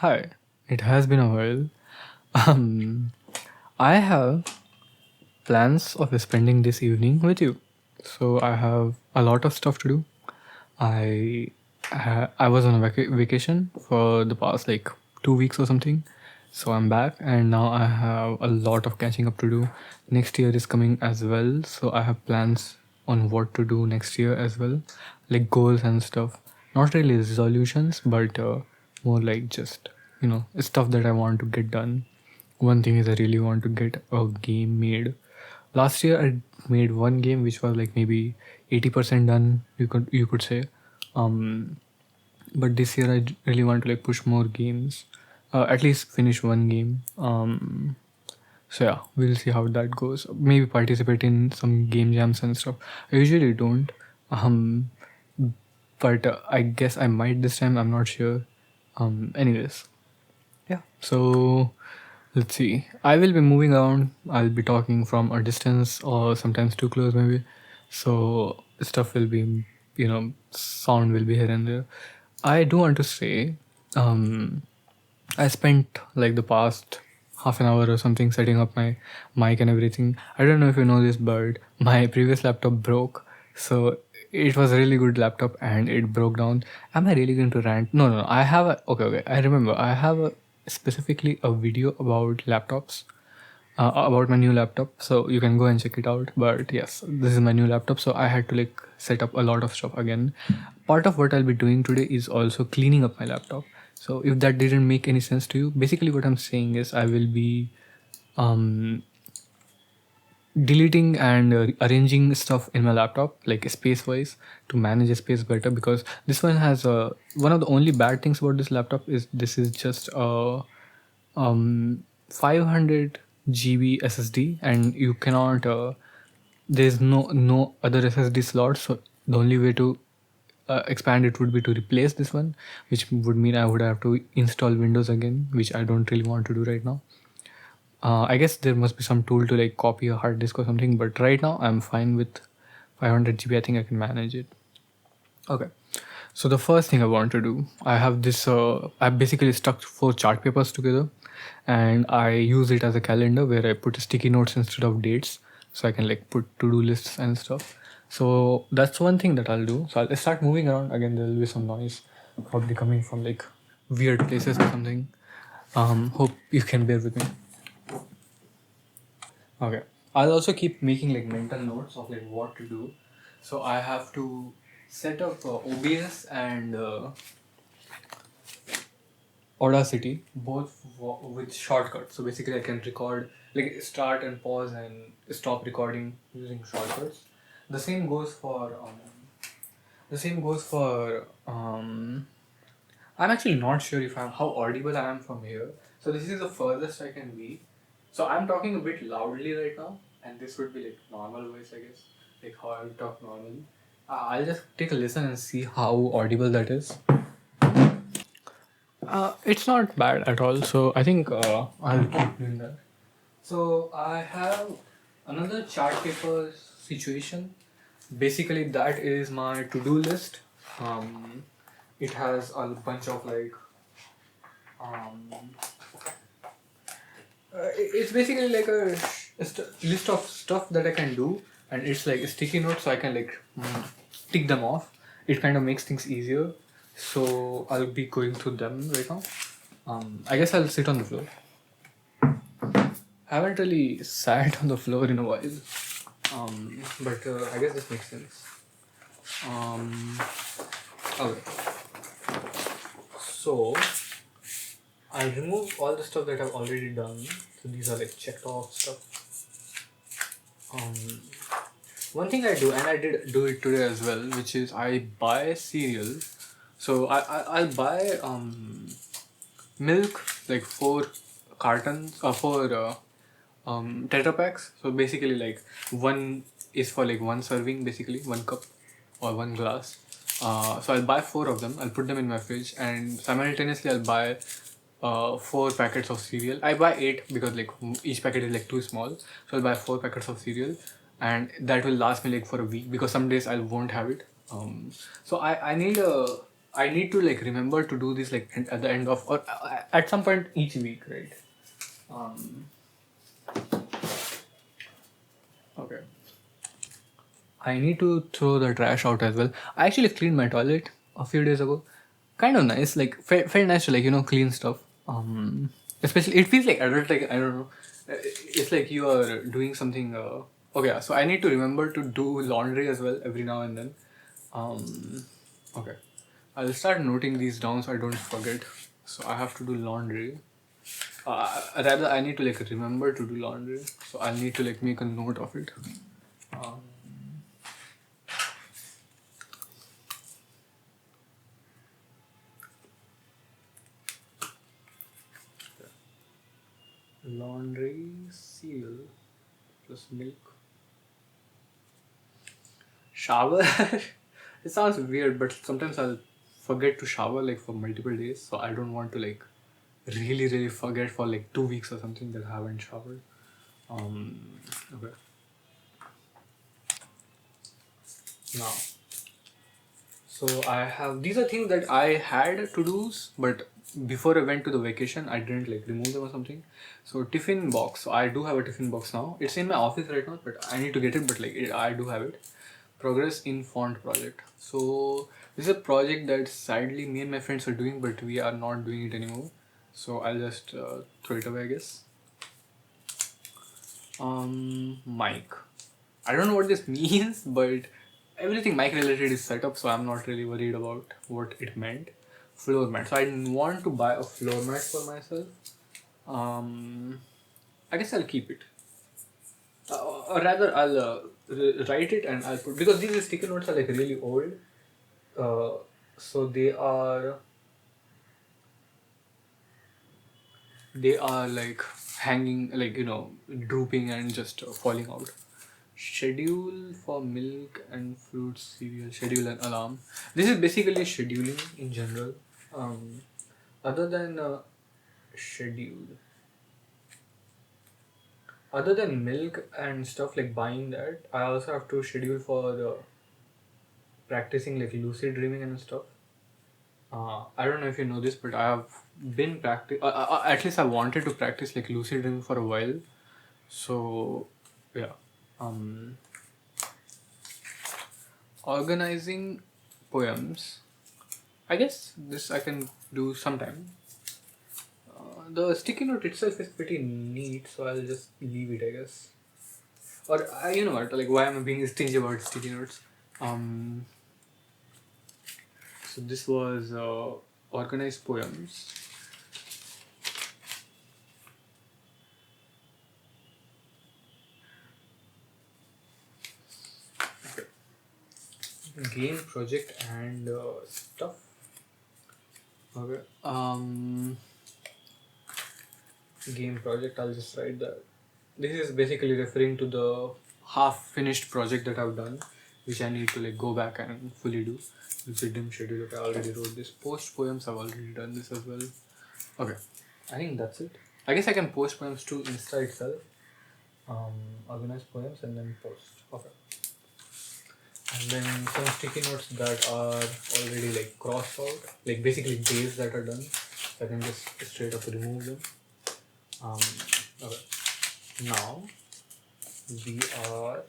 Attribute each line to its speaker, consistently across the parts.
Speaker 1: Hi, it has been a while. Um, I have plans of spending this evening with you. So I have a lot of stuff to do. I I was on a vacation for the past like 2 weeks or something. So I'm back and now I have a lot of catching up to do. Next year is coming as well, so I have plans on what to do next year as well, like goals and stuff. Not really resolutions, but more like just stuff that I want to get done. One thing is I really want to get a game made. Last year I made one game which was like maybe 80% done. You could say. Um, but this year I really want to like push more games. At least finish one game. So yeah, we'll see how that goes. Maybe participate in some game jams and stuff. I usually don't. Um, but I guess I might this time. I'm not sure. Anyways, yeah. So let's see. I will be moving around. I'll be talking from a distance or sometimes too close, maybe. So stuff will be, sound will be here and there. I do want to say, um, I spent like the past half an hour or something setting up my mic and everything. I don't know if you know this, but my previous laptop broke. So it was a really good laptop and it broke down. Am I really going to rant? No, no, no. I have a okay. I remember. I have specifically a video about laptops, about my new laptop. So you can go and check it out. But yes, this is my new laptop. So I had to like set up a lot of stuff again. Part of what I'll be doing today is also cleaning up my laptop. So if that didn't make any sense to you, basically what I'm saying is I will be um, deleting and arranging stuff in my laptop like space wise to manage a space better, because this one has one of the only bad things about this laptop is this is just a 500 GB SSD, and you cannot there's no other SSD slot. So the only way to expand it would be to replace this one, which would mean I would have to install Windows again, which I don't really want to do right now. I guess there must be some tool to like copy a hard disk or something, but right now I'm fine with 500 GB. I think I can manage it. Okay. So the first thing I want to do, I have this. I basically stuck 4 chart papers together, and I use it as a calendar where I put sticky notes instead of dates, so I can like put to-do lists and stuff. So that's one thing that I'll do. So I'll start moving around again. There will be some noise, probably coming from like weird places or something. Hope you can bear with me. Okay. I'll also keep making like mental notes of like what to do. So I have to set up OBS and Audacity, both with shortcuts. So basically, I can record, like start and pause and stop recording using shortcuts. The same goes for the same goes for I'm actually not sure if I'm how audible I am from here. So this is the furthest I can be. So I'm talking a bit loudly right now, and this would be like normal voice, I guess, like how I would talk normally. I'll just take a listen and see how audible that is. It's not bad at all. So I think I'll keep doing that. So I have another chart paper situation. Basically, that is my to-do list. It has a bunch of like um, it's basically like a list of stuff that I can do, and it's like a sticky note, so I can like tick them off. It kind of makes things easier. So I'll be going through them right now. I guess I'll sit on the floor. I haven't really sat on the floor in a while, but I guess this makes sense. Okay. So I'll remove all the stuff that I've already done. So these are like checked off stuff. One thing I do, and I did do it today as well, which is I buy cereal. So I'll buy milk, like 4 cartons or 4 Tetra packs. So basically, like one is for like one serving, basically 1 cup or 1 glass. So I'll buy 4 of them. I'll put them in my fridge, and simultaneously I'll buy 4 packets of cereal. I buy 8 because like each packet is like too small. So I'll buy 4 packets of cereal, and that will last me like for a week because some days I won't have it. So I need I need to like remember to do this like at the end of or at some point each week, right? Um, okay. I need to throw the trash out as well. I actually cleaned my toilet a few days ago. Kind of nice, like felt nice to like clean stuff. Especially it feels like adult, like I don't know. It's like you are doing something. Okay, so I need to remember to do laundry as well every now and then. Okay, I'll start noting these down so I don't forget. So I have to do laundry. Rather, I need to like remember to do laundry. So I'll need to like make a note of it. Um, Laundry cereal plus milk. Shower. It sounds weird, but sometimes I'll forget to shower like for multiple days. So I don't want to like really forget for like 2 weeks or something that I haven't showered. Okay. Now, so I have these are things that I had to do's, but before I went to the vacation, I didn't like remove them or something. So tiffin box. So I do have a tiffin box now. It's in my office right now, but I need to get it. But like I do have it. Progress in font project. So this is a project that sadly me and my friends are doing, but we are not doing it anymore. So I'll just throw it away, I guess. Mic. I don't know what this means, but everything mic related is set up, so I'm not really worried about what it meant. Floor mat. So I want to buy a floor mat for myself. I guess I'll keep it. Or rather, I'll write it and I'll put because these sticky notes are like really old. Uh, so they are like hanging, like drooping and just falling out. Schedule for milk and fruit cereal. Schedule and alarm. This is basically scheduling in general. Um, other than schedule, other than milk and stuff like buying that, I also have to schedule for the practicing like lucid dreaming and stuff. I don't know if you know this, but I have been practice. At least I wanted to practice like lucid dreaming for a while. So, yeah. Um, Organizing poems. I guess this I can do sometime. The sticky note itself is pretty neat, so I'll just leave it, I guess. Or you know what? Like, why am I being stingy about sticky notes? Um, so this was organized poems. Game project and stuff. Okay. Game project. I'll just write that. This is basically referring to the half-finished project that I've done, which I need to like go back and fully do. Lucid Dream schedule. Okay, I already wrote this. Post poems. I've already done this as well. Okay. I think that's it. I guess I can post poems to Insta itself. Organize poems and then post. Okay. And then some sticky notes that are already like crossed out, like basically days that are done. I can just straight up remove them. Okay. Now we are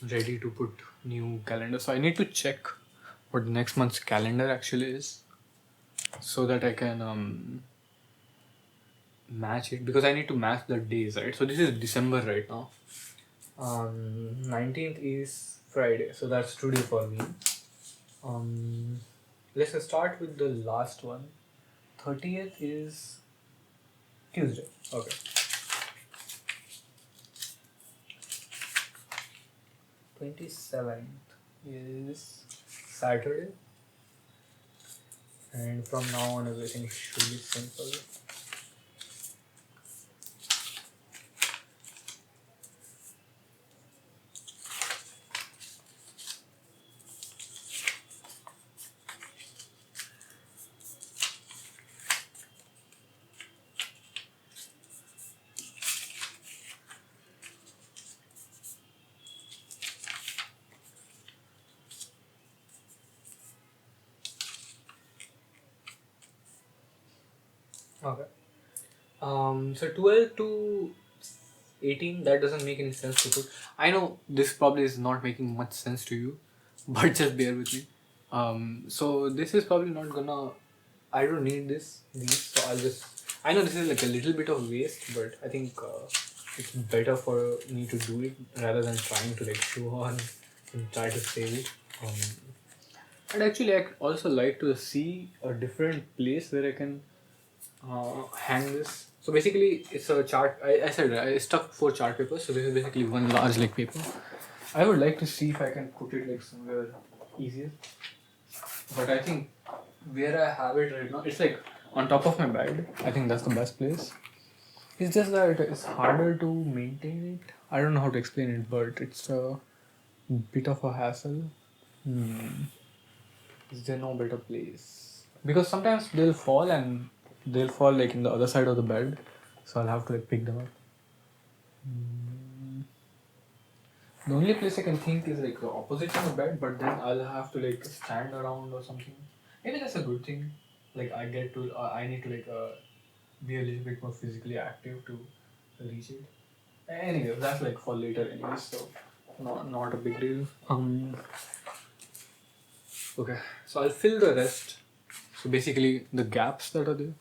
Speaker 1: ready to put new calendar. So I need to check what next month's calendar actually is, so that I can match it, because I need to match the days, right? So this is December right now. 19th is Friday, so that's today for me. Let's start with the last one. 30th is Tuesday. Okay. 27th is Saturday. And from now on, everything should be simple. Okay. So 12 to 18, that doesn't make any sense to put. I know this probably is not making much sense to you, but just bear with me. So this is probably not gonna. I don't need these, so I'll just. I know this is like a little bit of waste, but I think it's better for me to do it rather than trying to like chew on and try to save it. Um, and actually, I also like to see a different place where I can hang this. So basically, it's a chart. I said I stuck 4 chart papers. So this is basically one large like paper. I would like to see if I can put it like somewhere easier. But I think where I have it right now, it's like on top of my bed. I think that's the best place. It's just that it's harder to maintain it. I don't know how to explain it, but it's a bit of a hassle. Hmm. Is there no better place? Because sometimes they'll fall like in the other side of the bed, so I'll have to like pick them up. Mm. The only place I can think is like the opposite of the bed, but then I'll have to like stand around or something. Maybe that's a good thing. Like I need to like be a little bit more physically active to reach it. Anyway, that's like for later anyway, so not a big deal. Okay, so I'll fill the rest. So basically, the gaps that are there.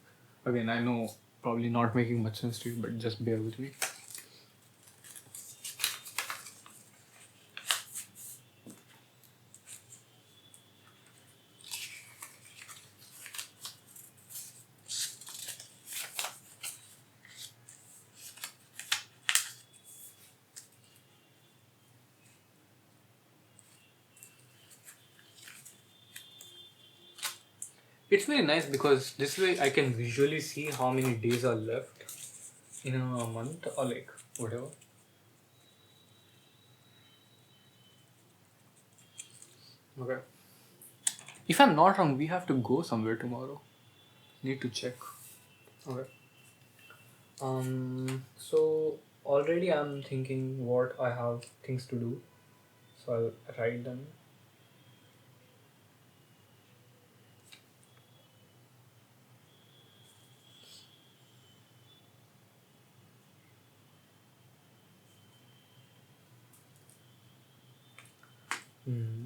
Speaker 1: Again, I know probably not making much sense to you, but just bear with me. It's very nice because this way I can visually see how many days are left in a month or like whatever. Okay. If I'm not wrong, we have to go somewhere tomorrow. Need to check. Okay. So already I'm thinking what I have things to do. So I'll write them. Hmm.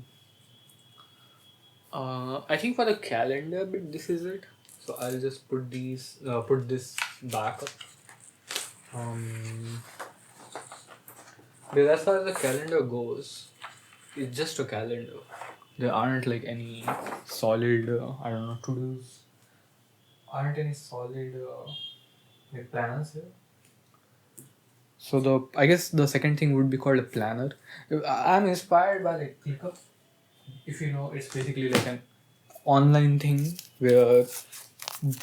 Speaker 1: I think for the calendar bit, this is it. So I'll just put this back up. Um, because as far as the calendar goes, it's just a calendar. There aren't like any solid, I don't know, to dos. Aren't any solid like plans here. So I guess the second thing would be called a planner. I'm inspired by like ClickUp. If you know, it's basically like an online thing where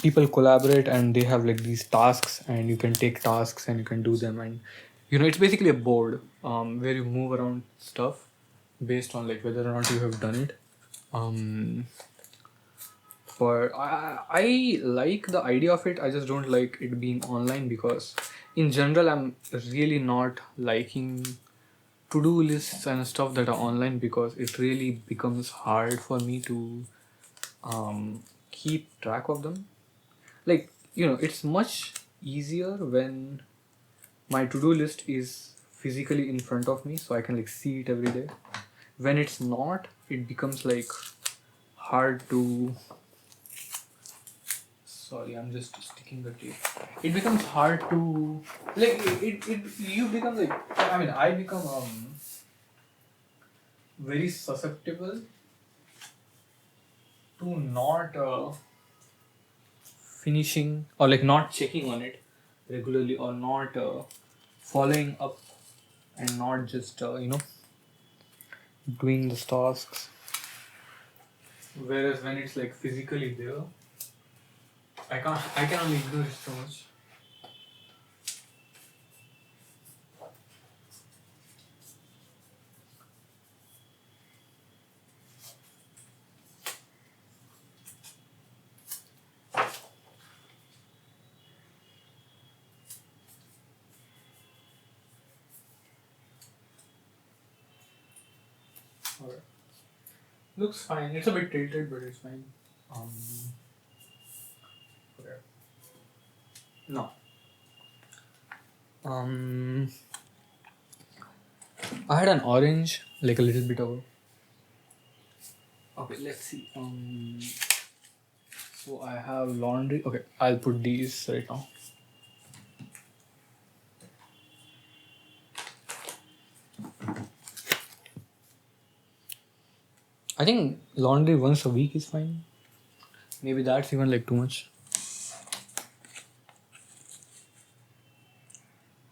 Speaker 1: people collaborate and they have like these tasks and you can take tasks and you can do them, and it's basically a board where you move around stuff based on like whether or not you have done it. um but I like the idea of it. I just don't like it being online because in general I'm really not liking to-do lists and stuff that are online because it really becomes hard for me to keep track of them. Like, it's much easier when my to-do list is physically in front of me so I can like see it every day. When it's not, it becomes like hard to. Sorry, I'm just sticking the tape. It becomes hard to like you become like, I mean, I become very susceptible to not finishing or like not checking on it regularly or not following up and not just doing the tasks. Whereas when it's like physically there, I can only ignore it so much. Alright. Looks fine. It's a bit tilted, but it's fine. Um, okay. No. Um, I had an orange, like a little bit of. Okay, let's see. So I have laundry. Okay, I'll put these right now. I think laundry once a week is fine. Maybe that's even like too much.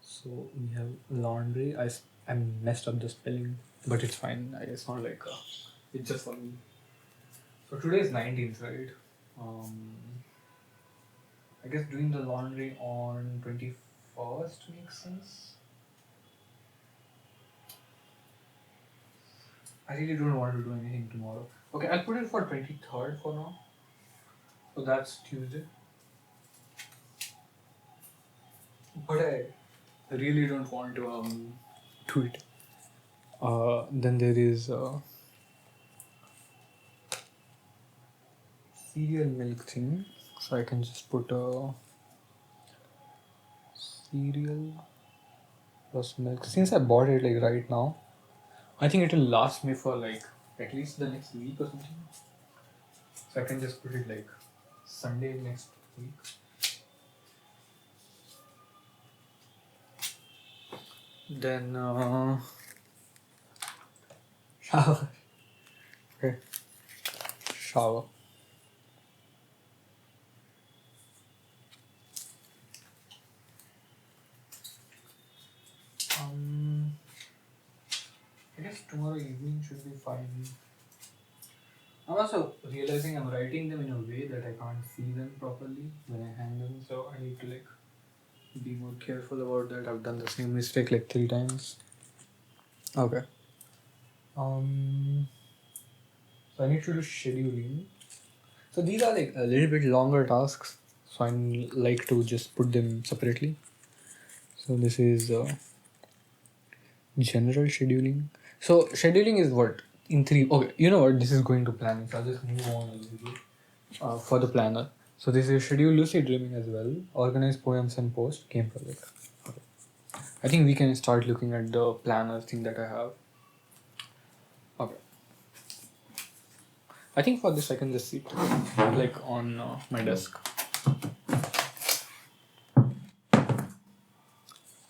Speaker 1: So we have laundry. I messed up the spelling, but it's fine. It's not like it's just for me. So today is 19th, right? Um, I guess doing the laundry on 21st makes sense. I really don't want to do anything tomorrow. Okay, I'll put it for 23rd for now. So that's Tuesday. But I really don't want to do it. Then there is cereal milk thing. So I can just put cereal plus milk. Since I bought it like right now, I think it will last me for like at least the next week or something. So I can just put it like Sunday next week. Then shower. Okay. Shower. I guess tomorrow evening should be fine. I'm also realizing I'm writing them in a way that I can't see them properly when I hang them, so I need to like be more careful about that. I've done the same mistake like 3 times. Okay. So I need to do scheduling. So these are like a little bit longer tasks, so I like to just put them separately. So this is general scheduling. So scheduling is what in three. Okay, you know what? This is going to planning. So I'll just move on a little bit for the planner. So this is schedule lucid dreaming as well. Organize poems and post game project. Okay. I think we can start looking at the planner thing that I have. Okay. I think for this I can just sit like on my desk.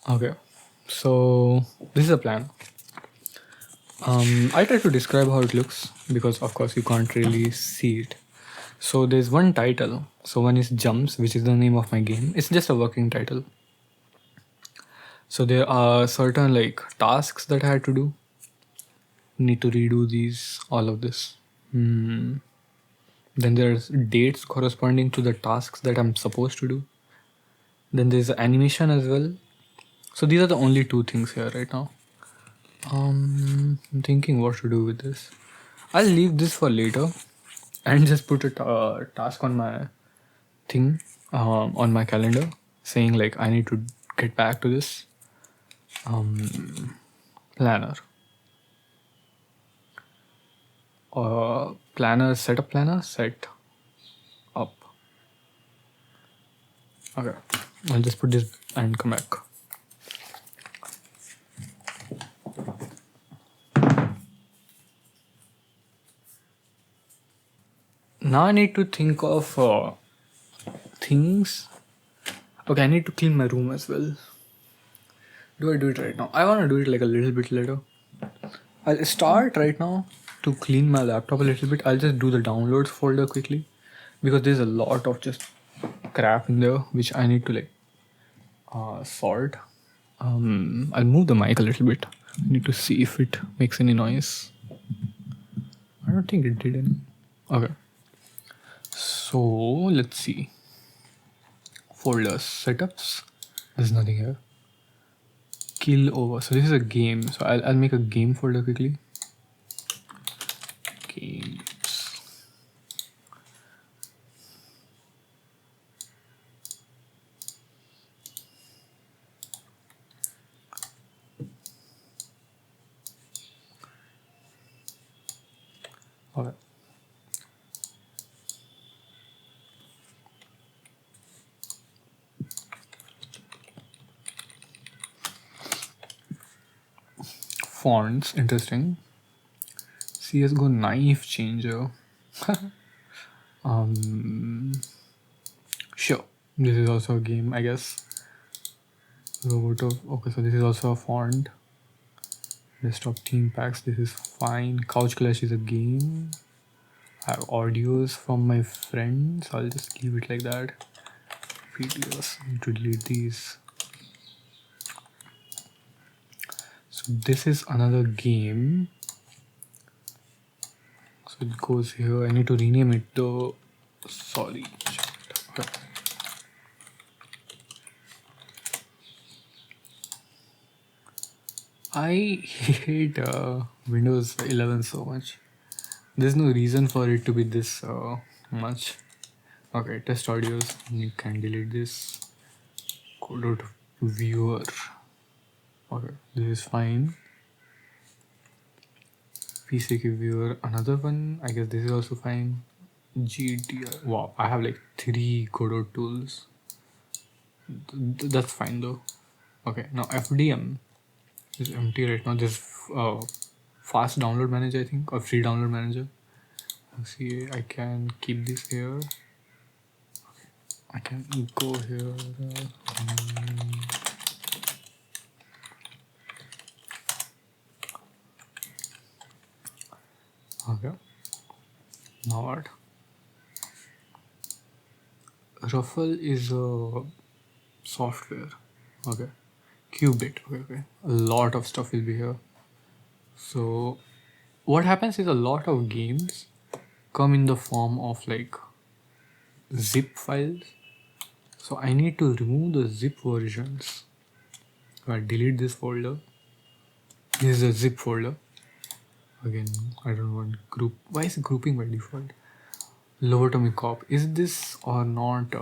Speaker 1: Okay. So this is a plan. I try to describe how it looks because of course you can't really see it. So there's one title. So one is Jumps, which is the name of my game. It's just a working title. So there are certain like tasks that I had to do. Need to redo these, all of this. Then there's dates corresponding to the tasks that I'm supposed to do. Then there's animation as well. So these are the only two things here right now. I'm thinking what to do with this. I'll leave this for later and just put a task on my thing on my calendar saying like I need to get back to this planner. Planner set up. Okay, I'll just put this and come back. Now I need to think of things. Okay, I need to clean my room as well. Do I do it right now? I want to do it like a little bit later. I'll start right now to clean my laptop a little bit. I'll just do the downloads folder quickly because there's a lot of just crap in there which I need to like sort. I'll move the mic a little bit. I need to see if it makes any noise. I don't think it did any. Okay. So let's see. Folders, setups. There's nothing here. Kill over. So this is a game. So I'll make a game folder quickly. Games. Okay. fonts. Interesting. CSGO knife changer. Sure. This is also a game, I guess. Roboto. Okay, so this is also a font. Desktop theme packs. This is fine. Couch Clash is a game. I have audios from my friends. I'll just leave it like that. Videos. Need to delete these. So this is another game. So it goes here. I need to rename it though. Sorry. Okay. I hate Windows 11 so much. There's no reason for it to be this much. Okay, test audios. You can delete this. Go to viewer. Okay, this is fine. PCK viewer. Another one. I guess this is also fine. GTI. Wow, I have like 3 Godot tools. That's fine though. Okay, now FDM is empty right now. This fast download manager, I think, or free download manager. See, I can keep this here. I can go here. Okay. Now what? Ruffle is a software. Okay. Qubit. Okay. A lot of stuff will be here. So what happens is a lot of games come in the form of like zip files. So I need to remove the zip versions. So I delete this folder. This is a zip folder. Again, I don't want group. Why is it grouping by default? Lobotomy cop. Is this or not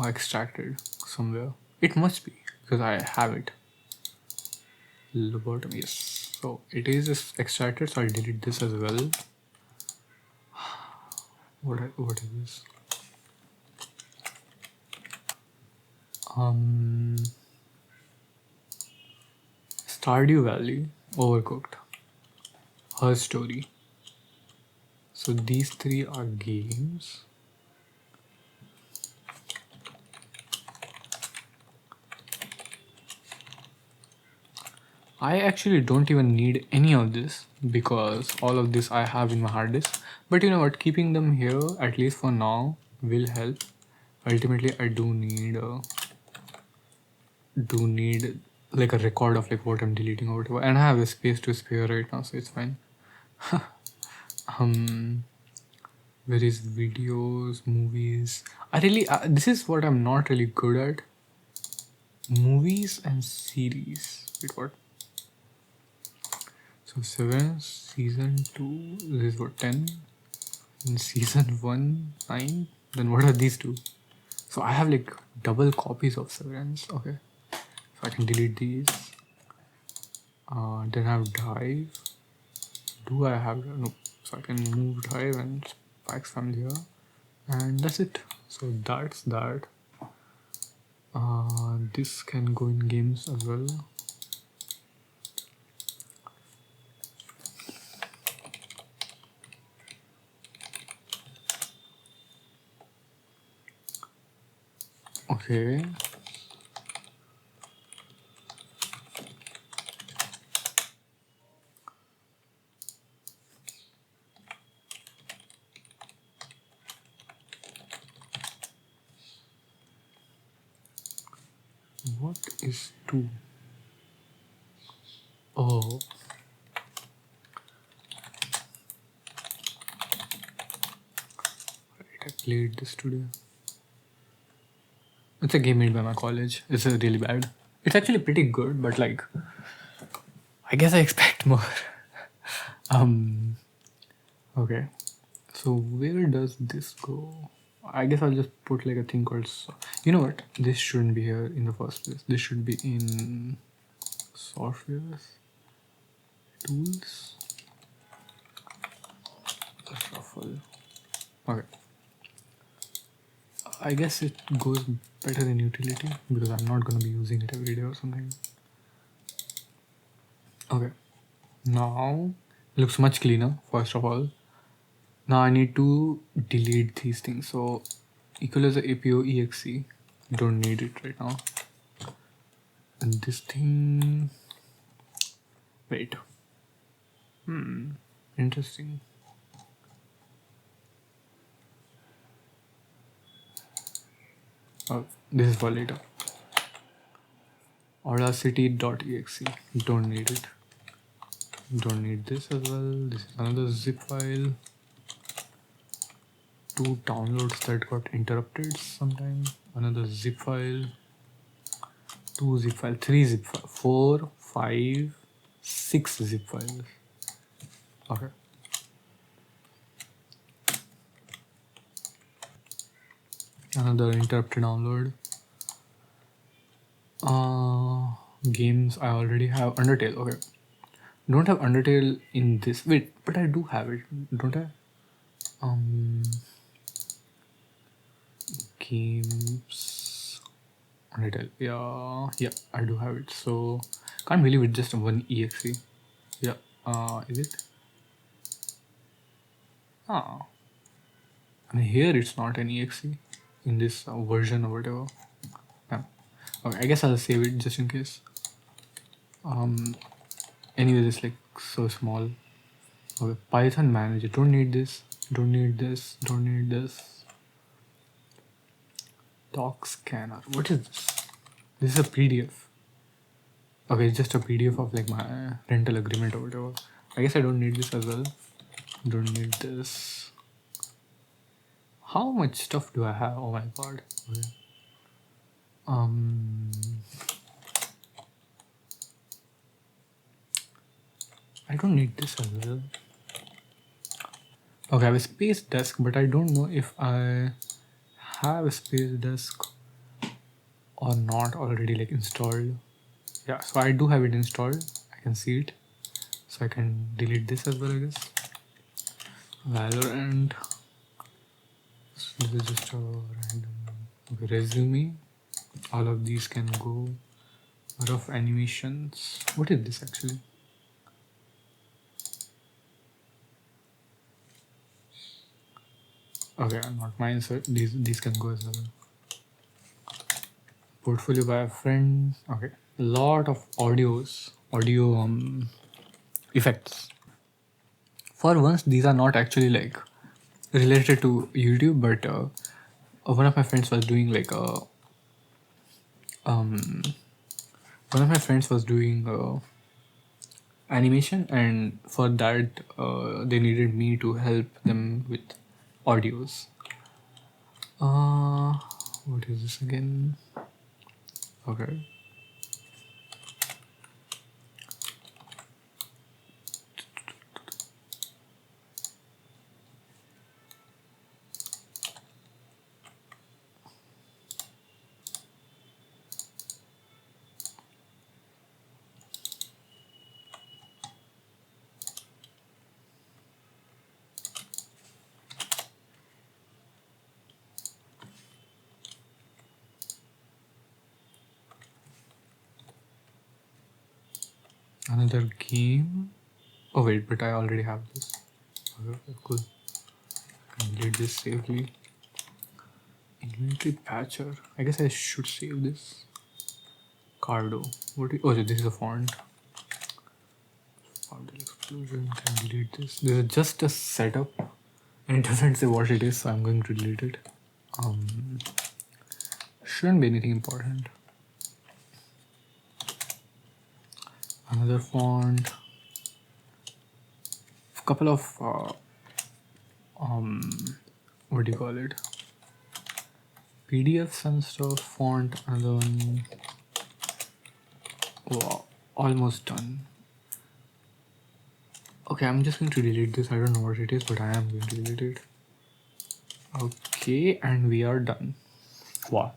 Speaker 1: extracted somewhere? It must be because I have it. Lobotomy, yes. So it is extracted, so I'll delete this as well. What is this? Stardew Valley, Overcooked, Her Story. So these 3 are games. I actually don't even need any of this because all of this I have in my hard disk. But you know what, keeping them here at least for now will help. Ultimately I do need like a record of like what I'm deleting or whatever, and I have a space to spare right now, so it's fine. Where is videos, movies? I really this is what I'm not really good at. Movies and series. Wait, what? So 7 season 2, this is what, 10, and season 1 9. Then what are these 2? So I have like double copies of Severance. Okay, so I can delete these. Then I have Dive. Do I have no? So I can move Dive and Spikes Family here, and that's it. So that's that. This can go in games as well. Okay. What is 2? Oh. Right, I played this today. It's a game made by my college. It's really bad. It's actually pretty good, but like, I guess I expect more. Okay. So where does this go? I guess I'll just put like a thing called. You know what? This shouldn't be here in the first place. This should be in software, tools, shuffle. Okay. I guess it goes better in utility because I'm not going to be using it every day or something. Okay, now looks much cleaner. First of all, now I need to delete these things. So equal as a APO exe. Don't need it right now. And this thing. Wait. Interesting. Oh, this is for later. Audacity.exe. Don't need it. Don't need this as well. This is another zip file. 2 downloads that got interrupted sometime. Another zip file. 2 zip file. 3 zip file. 4, 5, 6 zip files. Okay. Another interrupted download. Games I already have. Undertale. Okay. Don't have Undertale in this. Wait, but I do have it, don't I? Games. Undertale. Yeah, I do have it. So can't believe it's just one exe. Yeah. Is it? Ah. And here it's not an exe in this version or whatever. Yeah. Okay, I guess I'll save it just in case. Anyways, it's like so small. Okay, Python manager. Don't need this. Don't need this. Don't need this. Doc scanner. What is this? This is a PDF. Okay, it's just a PDF of like my rental agreement or whatever. I guess I don't need this as well. Don't need this. How much stuff do I have? Oh my god. Okay. I don't need this as well. Okay, I have a space desk, but I don't know if I have a space desk or not already like installed. Yeah, so I do have it installed. I can see it. So I can delete this as well, I guess. Valorant. This is just a random resume. All of these can go. Rough animations. What is this actually? Okay, not mine, so these can go as well. Portfolio by a friend. Okay, a lot of audio effects. For once, these are not actually like related to YouTube, but one of my friends was doing like a one of my friends was doing animation, and for that they needed me to help them with audios. What is this again? Okay. Another game. Oh wait, but I already have this. Okay, cool. Can delete this safely. Inventory patcher. I guess I should save this. Cardo. Oh, this is a font. Font explosion. Can delete this. This is just a setup, and it doesn't say what it is, so I'm going to delete it. Shouldn't be anything important. Another font. A couple of what do you call it? PDFs and stuff. Font. Another one. Wow, almost done. Okay, I'm just going to delete this. I don't know what it is, but I am going to delete it. Okay, and we are done. Wow.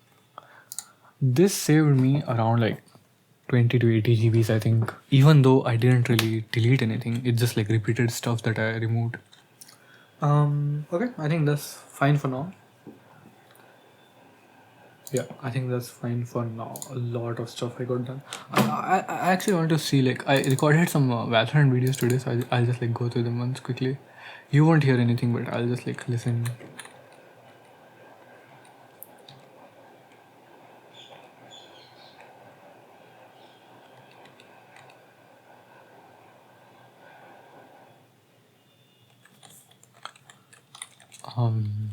Speaker 1: This saved me around like 20 to 80 GBs, I think. Even though I didn't really delete anything, it just like repeated stuff that I removed. Okay, I think that's fine for now. Yeah, I think that's fine for now. A lot of stuff I got done. I actually want to see, like, I recorded some Valorant videos today, so I'll just like go through them once quickly. You won't hear anything, but I'll just like listen. Um,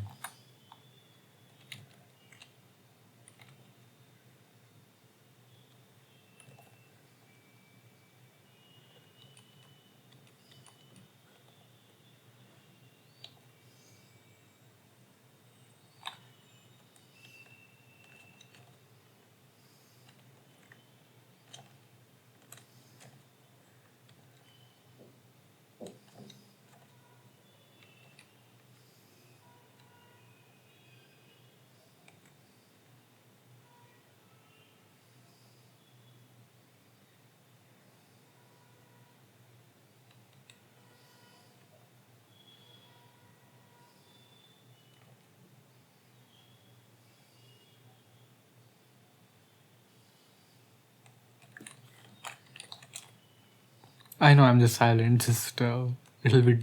Speaker 1: I know I'm just silent, just it'll be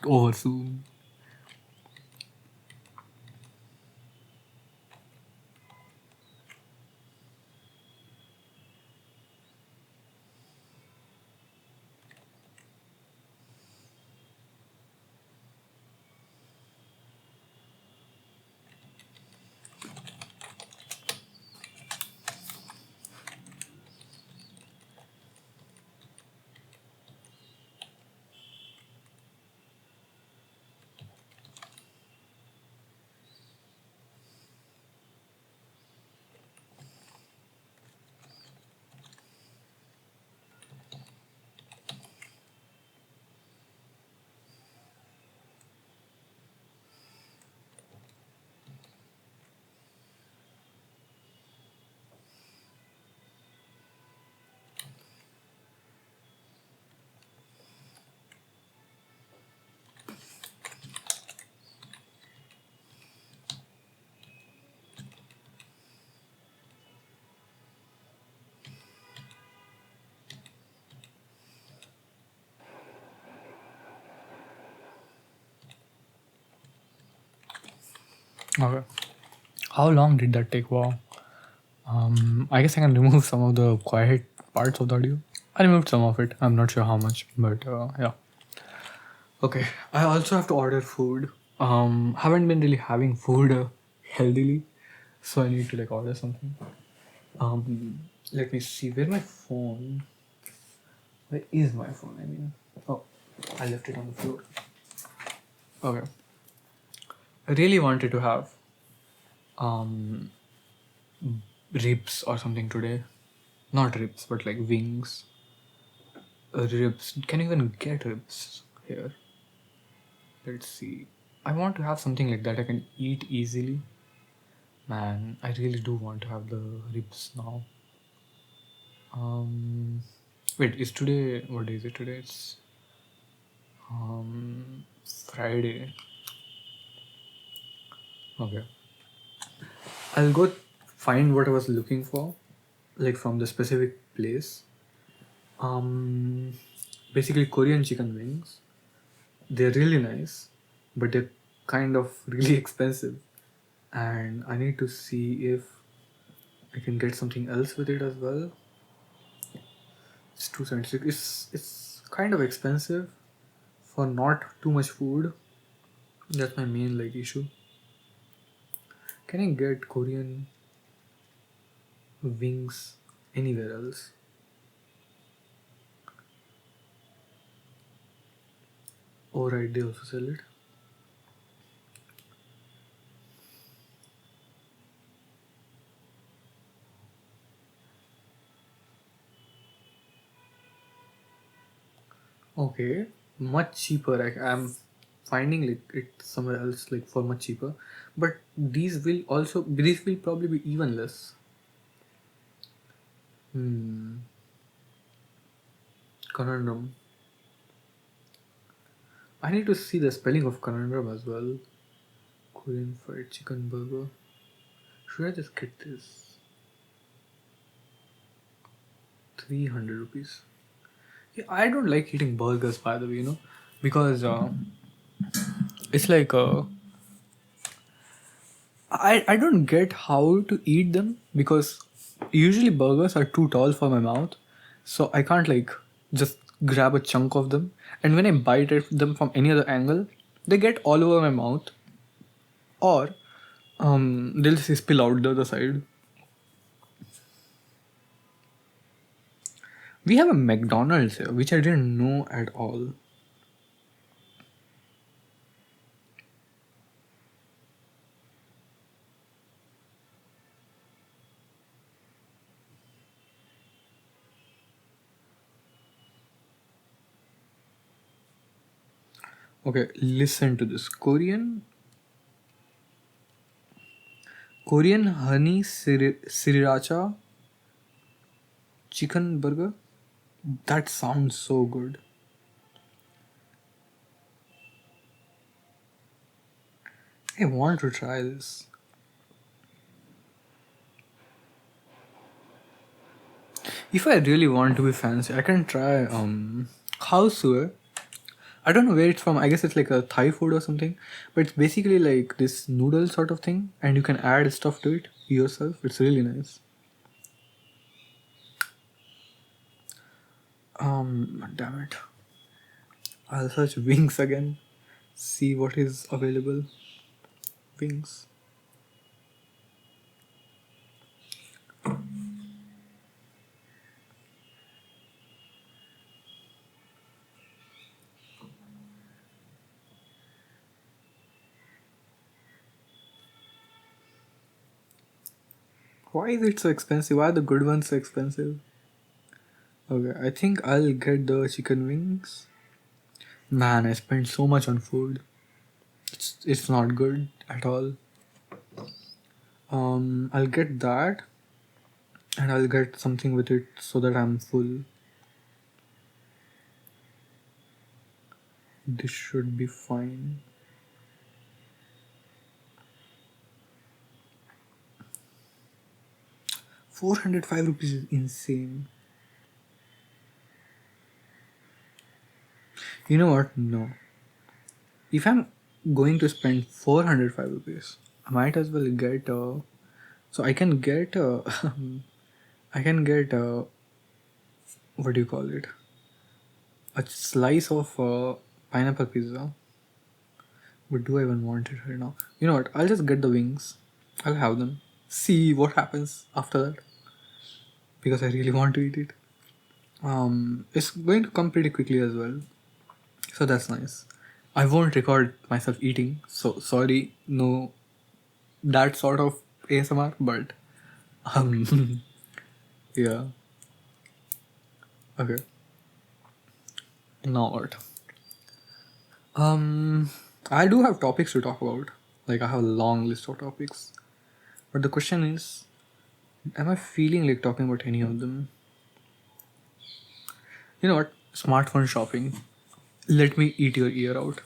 Speaker 1: over soon. Okay. How long did that take? Wow. I guess I can remove some of the quiet parts of the audio. I removed some of it. I'm not sure how much, but yeah. Okay. I also have to order food. Haven't been really having food healthily, so I need to like order something. Let me see. Where my phone? Where is my phone? I mean, oh, I left it on the floor. Okay. I really wanted to have um ribs or something today. Not ribs, but like wings. Ribs. Can you even get ribs here? Let's see. I want to have something like that I can eat easily. Man, I really do want to have the ribs now. Um, Wait, is today, what day is it today? It's Friday. Okay. I'll go find what I was looking for, like from the specific place. Um, Basically Korean chicken wings. They're really nice, but they're kind of really expensive. And I need to see if I can get something else with it as well. It's 276. It's kind of expensive for not too much food. That's my main like issue. Can I get Korean wings anywhere else? Oh right, they also sell it. Okay, much cheaper. I'm finding like it somewhere else like for much cheaper, but these will probably be even less. Hmm. Conundrum. I need to see the spelling of conundrum as well. Korean fried chicken burger. Should I just get this? 300 rupees. Yeah, I don't like eating burgers, by the way, because it's like I don't get how to eat them because usually burgers are too tall for my mouth, so I can't like just grab a chunk of them. And when I bite them from any other angle, they get all over my mouth, or they'll just spill out the other side. We have a McDonald's here, which I didn't know at all. Okay, listen to this. Korean honey sriracha chicken burger. That sounds so good. I want to try this. If I really want to be fancy, I can try house suey. I don't know where it's from. I guess it's like a Thai food or something. But it's basically like this noodle sort of thing, and you can add stuff to it yourself. It's really nice. Damn it. I'll search wings again. See what is available. Wings. Why is it so expensive? Why are the good ones so expensive? Okay, I think I'll get the chicken wings. Man, I spent so much on food. It's not good at all. I'll get that, and I'll get something with it so that I'm full. This should be fine. ₹405 is insane. You know what? No. If I'm going to spend ₹405, I might as well get so I can get I can get what do you call it? A slice of pineapple pizza. But do I even want it right now? You know what? I'll just get the wings. I'll have them. See what happens after that. Because I really want to eat it. It's going to come pretty quickly as well. So that's nice. I won't record myself eating, so sorry, no that sort of ASMR, but yeah. Okay. Now what? I do have topics to talk about. Like I have a long list of topics. But the question is, am I feeling like talking about any of them? You know what? Smartphone shopping. Let me eat your ear out.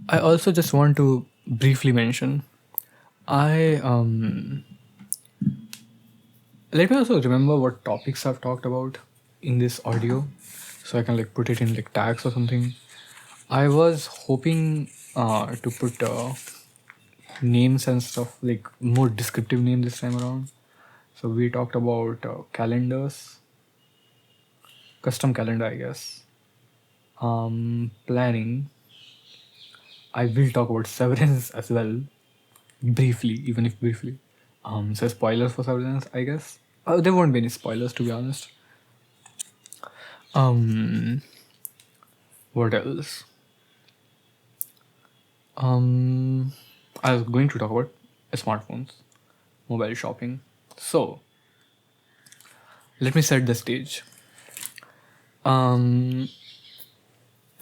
Speaker 1: I also just want to briefly mention I let me also remember what topics I've talked about in this audio so I can like put it in like tags or something. I was hoping to put names and stuff like more descriptive name this time around. So we talked about calendars, custom calendar, I guess. Planning. I will talk about Severance as well, briefly, even if briefly. So spoilers for Severance, I guess. There won't be any spoilers, to be honest. What else? I was going to talk about smartphones, mobile shopping. So let me set the stage.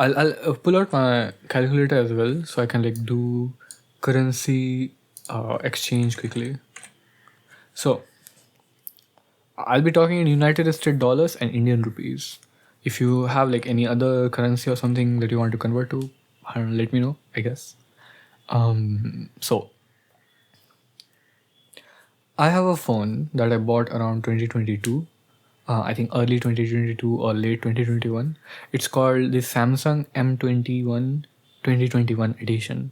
Speaker 1: I'll pull out my calculator as well, so I can like do currency exchange quickly. So I'll be talking in United States dollars and Indian rupees. If you have like any other currency or something that you want to convert to, let me know, I guess. So I have a phone that I bought around 2022. I think early 2022 or late 2021. It's called the Samsung M21 2021 edition.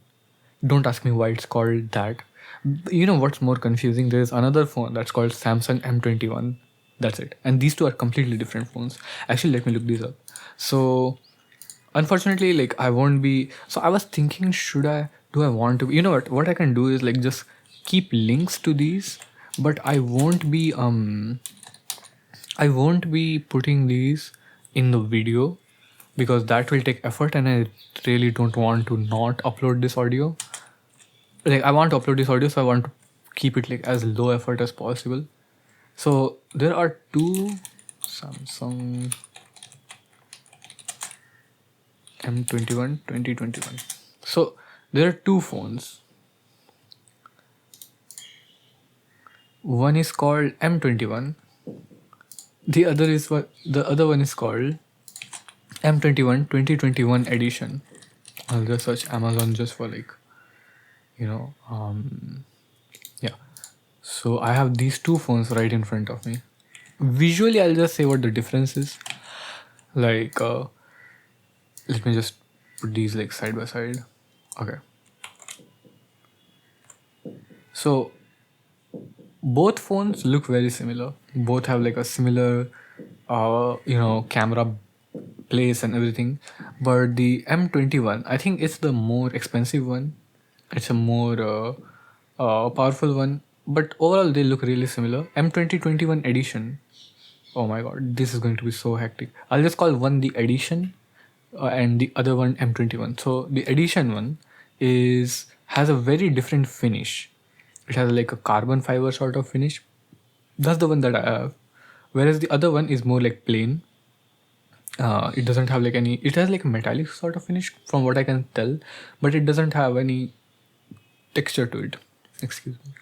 Speaker 1: Don't ask me why it's called that. You know what's more confusing? There's another phone that's called Samsung M21. That's it. And these two are completely different phones. Actually, let me look these up. So, unfortunately, like I won't be. So I was thinking, do I want to? You know what? What I can do is like just keep links to these, but I won't be putting these in the video because that will take effort, and I really don't want to not upload this audio. Like I want to upload this audio, so I want to keep it like as low effort as possible. So there are two Samsung M21 2021. So there are two phones. One is called M21. The other one is called M21 2021 edition. I'll just search Amazon just for like, yeah. So I have these two phones right in front of me. Visually, I'll just say what the difference is. Like, let me just put these like side by side. Okay. So both phones look very similar. Both have like a similar, camera place and everything. But the M21, I think it's the more expensive one. It's a more powerful one. But overall, they look really similar. M2021 edition. Oh my god, this is going to be so hectic. I'll just call one the edition and the other one M21. So the edition one has a very different finish. It has like a carbon fiber sort of finish. That's the one that I have. Whereas the other one is more like plain. It doesn't have like any. It has like a metallic sort of finish from what I can tell, but it doesn't have any texture to it. Excuse me.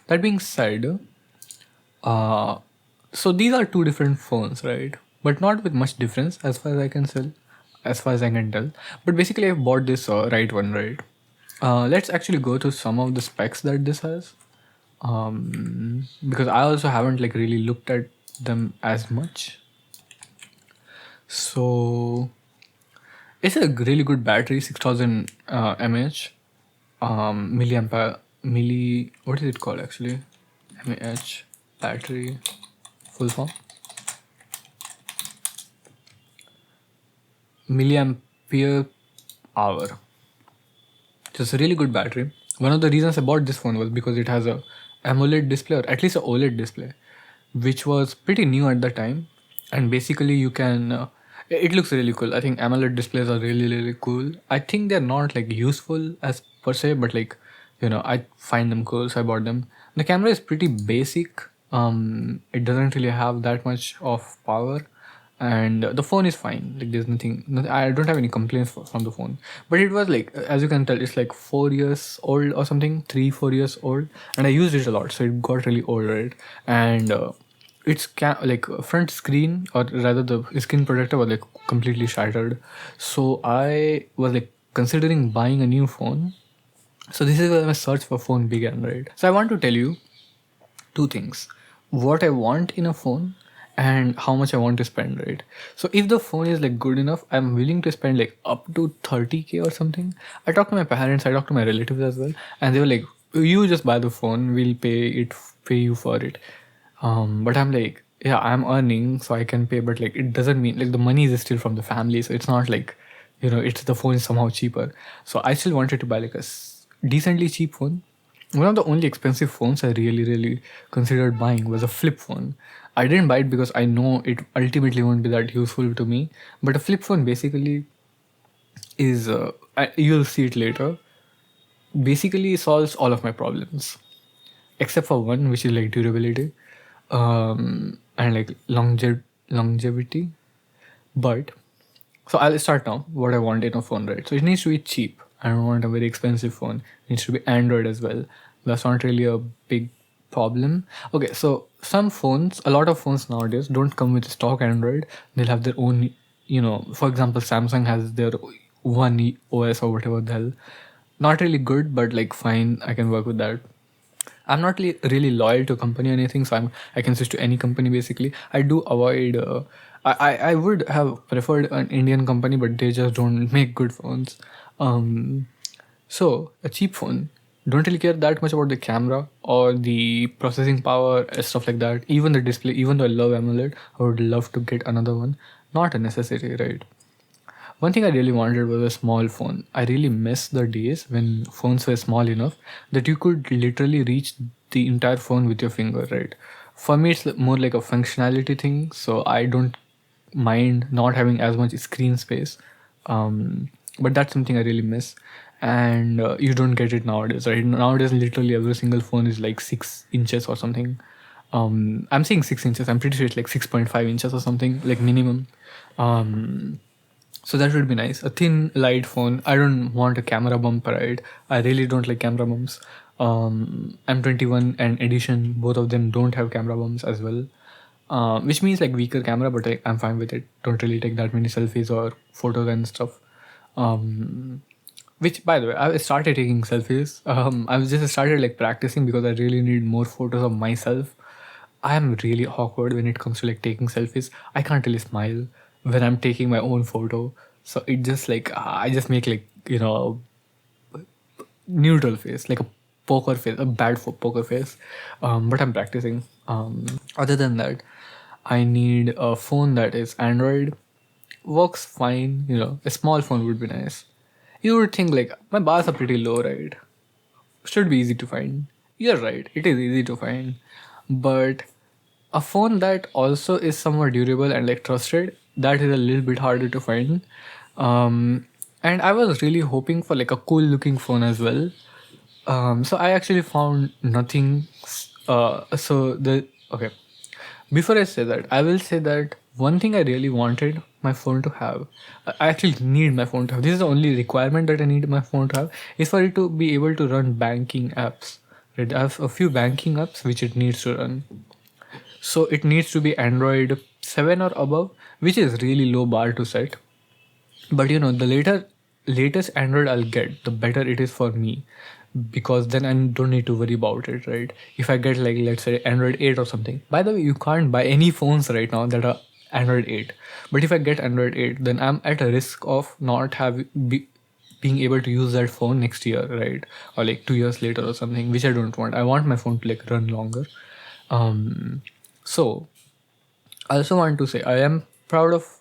Speaker 1: That being said, so these are two different phones, right? But not with much difference as far as I can tell. But basically, I've bought this right one, right? Let's actually go to some of the specs that this has, because I also haven't like really looked at them as much. So it's a really good battery, 6000 mAh, what is it called actually? mAh battery, full form. Milliampere hour. So it's a really good battery. One of the reasons I bought this phone was because it has a AMOLED display, or at least an OLED display, which was pretty new at the time. And basically you can, it looks really cool. I think AMOLED displays are really, really cool. I think they're not like useful as per se, but like, I find them cool, so I bought them. The camera is pretty basic. It doesn't really have that much of power, and the phone is fine. Like there's nothing I don't have any complaints from the phone. But it was like, as you can tell, it's like 4 years old or something, 3-4 years old, and I used it a lot, so it got really old, right? And its like front screen, or rather the screen protector, was like completely shattered. So I was like considering buying a new phone. So this is where my search for phone began, right? So I want to tell you two things: what I want in a phone and how much I want to spend, right? So if the phone is like good enough, I'm willing to spend like up to 30K or something. I talked to my parents, I talked to my relatives as well, and they were like, you just buy the phone, we'll pay you for it. But I'm like, yeah, I'm earning so I can pay, but like it doesn't mean like the money is still from the family, so it's not like, it's the phone is somehow cheaper. So I still wanted to buy like a decently cheap phone. One of the only expensive phones I really considered buying was a flip phone. I didn't buy it because I know it ultimately won't be that useful to me. But a flip phone basically is, you'll see it later, basically solves all of my problems. Except for one, which is like durability, and like longevity. But, so I'll start now what I want in a phone, right? So it needs to be cheap. I don't want a very expensive phone. It needs to be Android as well. That's not really a big problem. Okay, so a lot of phones nowadays don't come with stock Android. They'll have their own, for example, Samsung has their One OS or whatever the hell. not really good, but like fine, I can work with that. I'm not really loyal to a company or anything, so I can switch to any company basically. I do avoid. I would have preferred an Indian company, but they just don't make good phones. Um, so a cheap phone. Don't really care that much about the camera or the processing power, stuff like that. Even the display. Even though I love AMOLED, I would love to get another one. Not a necessity, right? One thing I really wanted was a small phone. I really miss the days when phones were small enough that you could literally reach the entire phone with your finger, right? For me, it's more like a functionality thing, so I don't mind not having as much screen space. But that's something I really miss, and you don't get it nowadays, right? Nowadays, literally every single phone is like 6 inches or something. I'm saying 6 inches. I'm pretty sure it's like 6.5 inches or something, like minimum. So that would be nice. A thin, light phone. I don't want a camera bump, right? I really don't like camera bumps. M21 and Edition, both of them don't have camera bumps as well. Which means like weaker camera, but I'm fine with it. Don't really take that many selfies or photos and stuff. Which, by the way, I started taking selfies. I've just started like practicing because I really need more photos of myself. I am really awkward when it comes to like taking selfies. I can't really smile when I'm taking my own photo. So it just like I just make like neutral face, like a poker face, a bad poker face. But I'm practicing. Other than that, I need a phone that is Android. Works fine. A small phone would be nice. You would think like my bars are pretty low, right? Should be easy to find. You're right, it is easy to find. But a phone that also is somewhat durable and like trusted, that is a little bit harder to find. And I was really hoping for like a cool looking phone as well. So I actually found nothing. Okay. Before I say that, I will say that one thing I really wanted my phone to have, I actually need my phone to have. This is the only requirement that I need my phone to have, is for it to be able to run banking apps. Right? I have a few banking apps which it needs to run. So it needs to be Android 7 or above, which is really low bar to set. But the latest Android I'll get, the better it is for me, because then I don't need to worry about it, right? If I get like, let's say, Android 8 or something. By the way, you can't buy any phones right now that are Android 8. But if I get Android 8, then I'm at a risk of not being able to use that phone next year, right? Or like 2 years later or something, which I don't want. I want my phone to like run longer. So I also want to say I am proud of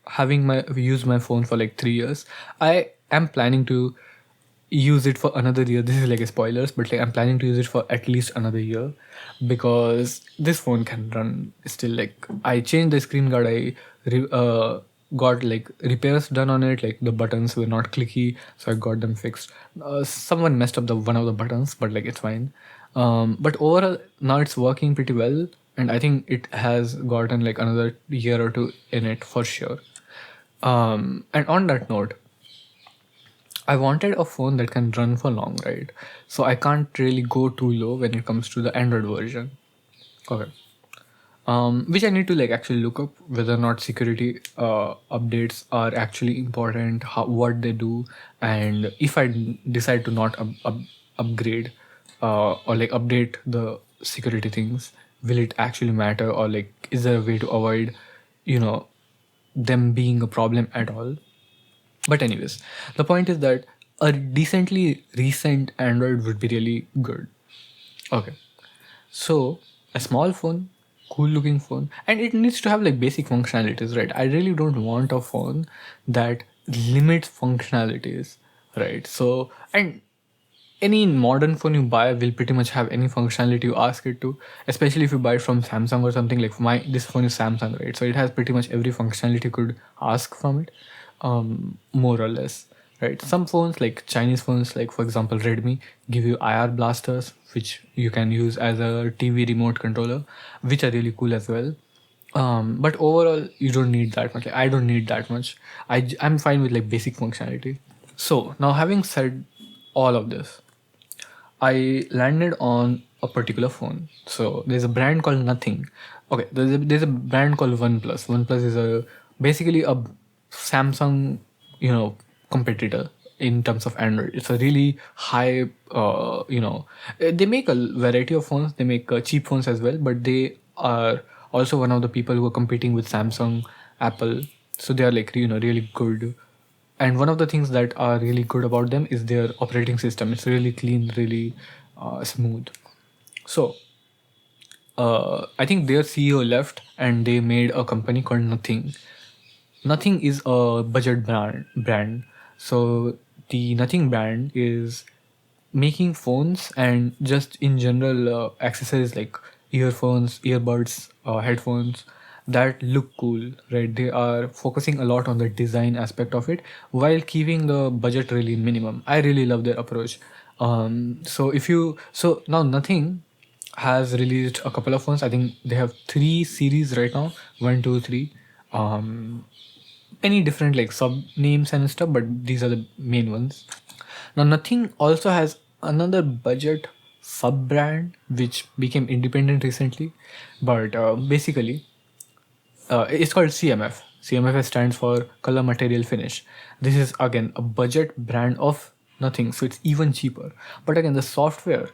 Speaker 1: having used my phone for like 3 years. I am planning to use it for another year. This is like a spoilers, but like I'm planning to use it for at least another year, because this phone can run still. Like I changed the screen guard. Got like repairs done on it. Like the buttons were not clicky, so I got them fixed. Someone messed up the one of the buttons, but like it's fine. But overall, now it's working pretty well, and I think it has gotten like another year or two in it for sure. And on that note, I wanted a phone that can run for long, right? So I can't really go too low when it comes to the Android version. Okay. Which I need to like actually look up whether or not security updates are actually important, what they do, and if I decide to not upgrade or like update the security things, will it actually matter, or like is there a way to avoid, you know, them being a problem at all? But anyways, the point is that a decently recent Android would be really good. Okay. So a small phone, cool looking phone, and it needs to have like basic functionalities, right? I really don't want a phone that limits functionalities, right? So, and any modern phone you buy will pretty much have any functionality you ask it to, especially if you buy it from Samsung or something. Like this phone is Samsung, right? So it has pretty much every functionality you could ask from it, more or less, right? Some phones, like Chinese phones, like for example Redmi, give you IR blasters, which you can use as a TV remote controller, which are really cool as well. But overall, you don't need that much. Like, I don't need that much. I'm fine with like basic functionality. So now, having said all of this, I landed on a particular phone. So there's a brand called Nothing. Okay, there's a brand called OnePlus. OnePlus is basically a Samsung, competitor. in terms of Android. It's a really high, they make a variety of phones. They make cheap phones as well, but they are also one of the people who are competing with Samsung, Apple. So they are like, really good. And one of the things that are really good about them is their operating system. It's really clean, really smooth. So I think their CEO left and they made a company called Nothing. Nothing is a budget brand. So the Nothing brand is making phones and just in general accessories like earphones, earbuds, headphones that look cool, right? They are focusing a lot on the design aspect of it while keeping the budget really minimum. I really love their approach. So now Nothing has released a couple of phones. I think they have 3 series right now, 1, 2, 3. Many different like sub names and stuff, but these are the main ones. Now, Nothing also has another budget sub brand which became independent recently, but basically, it's called CMF. CMF stands for Color Material Finish. This is again a budget brand of Nothing, so it's even cheaper. But again, the software,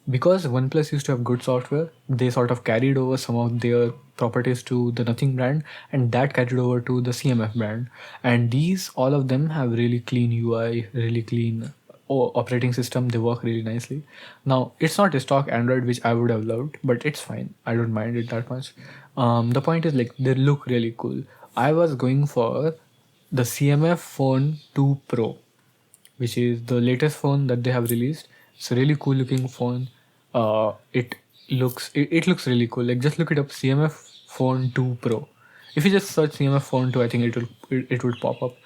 Speaker 1: because OnePlus used to have good software, they sort of carried over some of their properties to the Nothing brand, and that carried over to the CMF brand. And these, all of them, have really clean UI, really clean operating system. They work really nicely. Now, it's not a stock Android, which I would have loved, but it's fine. I don't mind it that much. The point is like they look really cool. I was going for the CMF Phone 2 Pro, which is the latest phone that they have released. It's a really cool looking phone. It looks really cool. Like just look it up, CMF Phone 2 Pro. If you just search CMF Phone 2, I think it would pop up.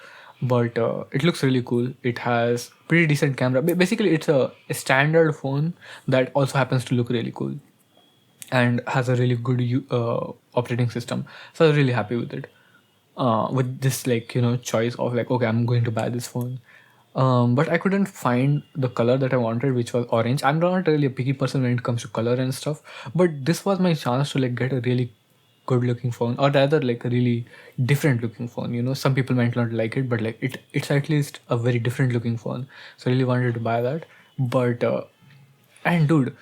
Speaker 1: But it looks really cool. It has pretty decent camera. Basically, it's a standard phone that also happens to look really cool and has a really good operating system. So I was really happy with it. With this like choice of like, okay, I'm going to buy this phone. But I couldn't find the color that I wanted, which was orange. I'm not really a picky person when it comes to color and stuff, but this was my chance to like get a really good looking phone, or rather like a really different looking phone. Some people might not like it, but like it's at least a very different looking phone. So I really wanted to buy that. But and dude,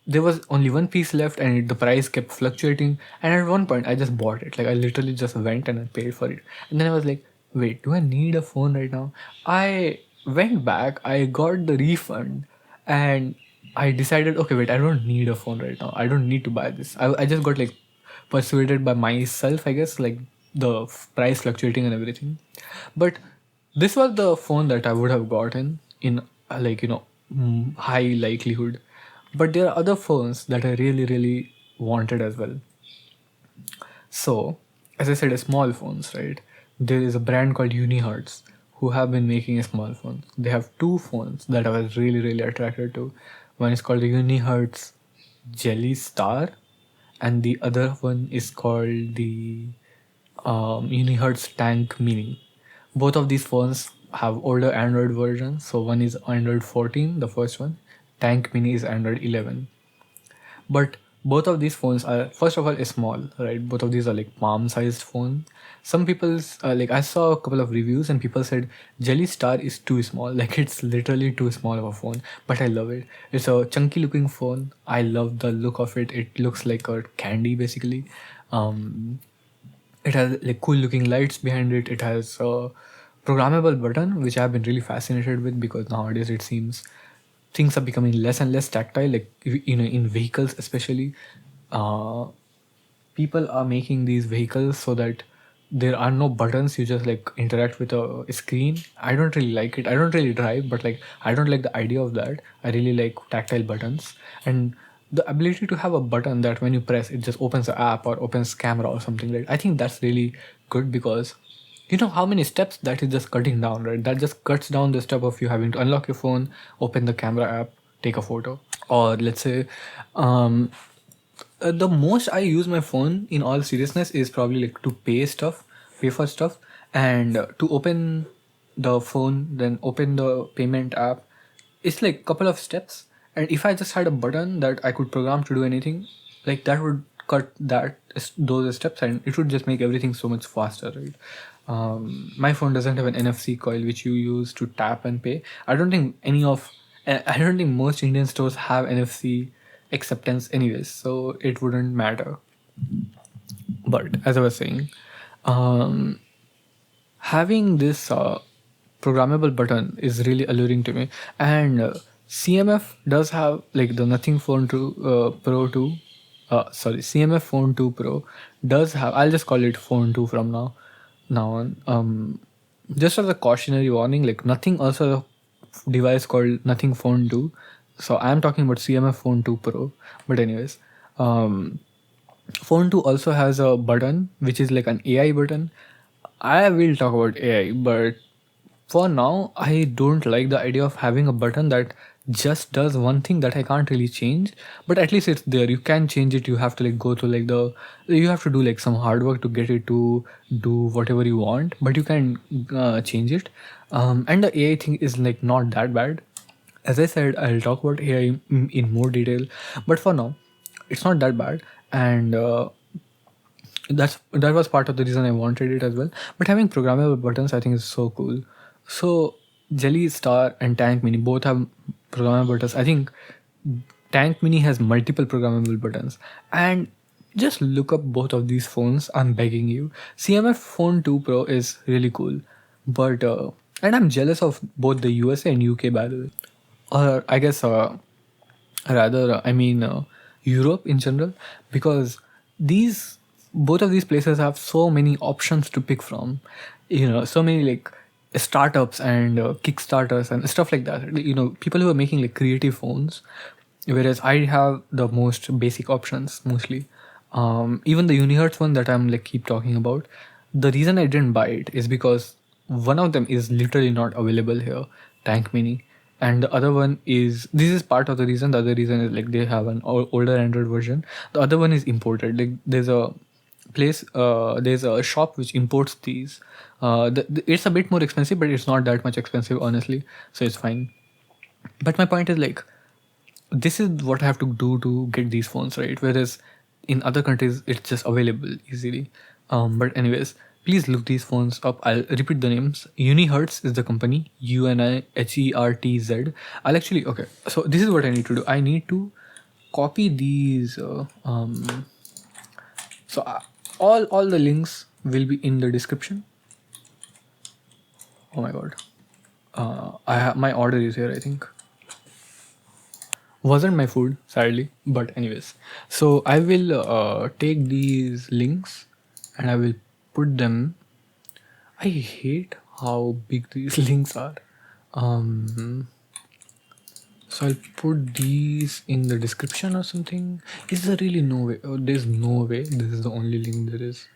Speaker 1: there was only one piece left, and the price kept fluctuating. And at one point, I just bought it. Like I literally just went and I paid for it. And then I was like, wait, do I need a phone right now? I went back. I got the refund, and I decided, okay, wait, I don't need a phone right now. I don't need to buy this. I just got like persuaded by myself, I guess, like the price fluctuating and everything. But this was the phone that I would have gotten in like high likelihood. But there are other phones that I really really wanted as well. So, as I said, small phones, right? There is a brand called Unihertz who have been making a small phone. They have 2 phones that I was really really attracted to. One is called the Unihertz Jelly Star, and the other one is called the Unihertz Tank Mini. Both of these phones have older Android versions. So one is Android 14, the first one. Tank Mini is Android 11. But both of these phones are, first of all, small, right? Both of these are like palm-sized phone. Some people's like I saw a couple of reviews and people said Jelly Star is too small. Like it's literally too small of a phone. But I love it. It's a chunky looking phone. I love the look of it. It looks like a candy basically. It has like cool looking lights behind it. It has a programmable button, which I've been really fascinated with because nowadays it seems things are becoming less and less tactile. Like in vehicles especially, uh, people are making these vehicles so that there are no buttons. You just like interact with a screen. I don't really like it. I don't really drive, but like I don't like the idea of that. I really like tactile buttons and the ability to have a button that when you press it just opens the app or opens camera or something. Like I think that's really good because you know how many steps that is just cutting down, right? That just cuts down the step of you having to unlock your phone, open the camera app, take a photo. Or let's say um the most I use my phone in all seriousness is probably like to pay for stuff, and to open the phone, then open the payment app. It's like couple of steps, and if I just had a button that I could program to do anything, like that would cut those steps, and it would just make everything so much faster, right? My phone doesn't have an NFC coil which you use to tap and pay. I don't think I don't think most Indian stores have NFC acceptance anyways, so it wouldn't matter. But as I was saying, um, having this programmable button is really alluring to me, and CMF does have like the Nothing Phone 2 Pro 2. Sorry, CMF Phone 2 Pro does have. I'll just call it Phone 2 from now on. Just as a cautionary warning, like Nothing also has a device called Nothing Phone 2. So I'm talking about CMF Phone 2 Pro. But anyways, um, Phone 2 also has a button which is like an AI button. I will talk about AI, but for now, I don't like the idea of having a button that just does one thing that I can't really change. But at least it's there. You can change it. You have to like go to like you have to do like some hard work to get it to do whatever you want. But you can change it. And the AI thing is like not that bad. As I said, I'll talk about AI in more detail. But for now, it's not that bad. And that was part of the reason I wanted it as well. But having programmable buttons, I think is so cool. So Jelly Star and Tank Mini both have programmable buttons. I think Tank Mini has multiple programmable buttons. And just look up both of these phones. I'm begging you. CMF Phone 2 Pro is really cool, but and I'm jealous of both the USA and UK by the way, or I guess rather I mean Europe in general, because these both of these places have so many options to pick from, so many like startups and kickstarters and stuff like that, people who are making like creative phones, whereas I have the most basic options mostly. Even the Unihertz one that I'm like keep talking about, the reason I didn't buy it is because one of them is literally not available here, Tank Mini, and the other one is, this is part of the reason. The other reason is like they have an older Android version. The other one is imported. Like there's a shop which imports these. It's a bit more expensive, but it's not that much expensive honestly, so it's fine. But my point is like, this is what I have to do to get these phones, right? Whereas in other countries it's just available easily. But anyways, please look these phones up. I'll repeat the names. Unihertz is the company, Unihertz. I'll actually, okay, so this is what I need to do. I need to copy these so all the links will be in the description. Oh my god, I have my order is here, I think. Wasn't my food sadly, but anyways, so I will take these links and I will put them. I hate how big these links are. So I'll put these in the description or something. Is there really no way? Oh, there's no way. This is the only link there is.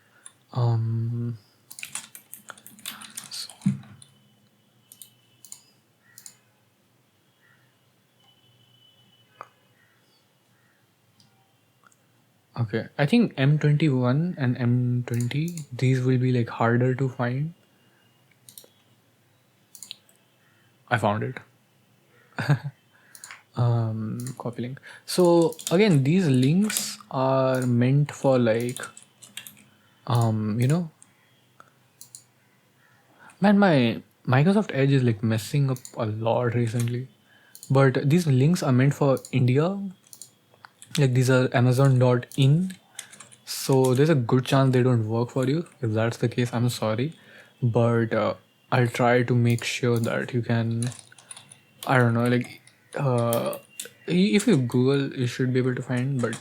Speaker 1: Okay, I think M21 and M20, these will be like harder to find. I found it. Copy link. So again, these links are meant for like, man, my Microsoft Edge is like messing up a lot recently. But these links are meant for India. Like these are Amazon.in. So there's a good chance they don't work for you. If that's the case, I'm sorry. But I'll try to make sure that you can, I don't know, like if you Google, you should be able to find. But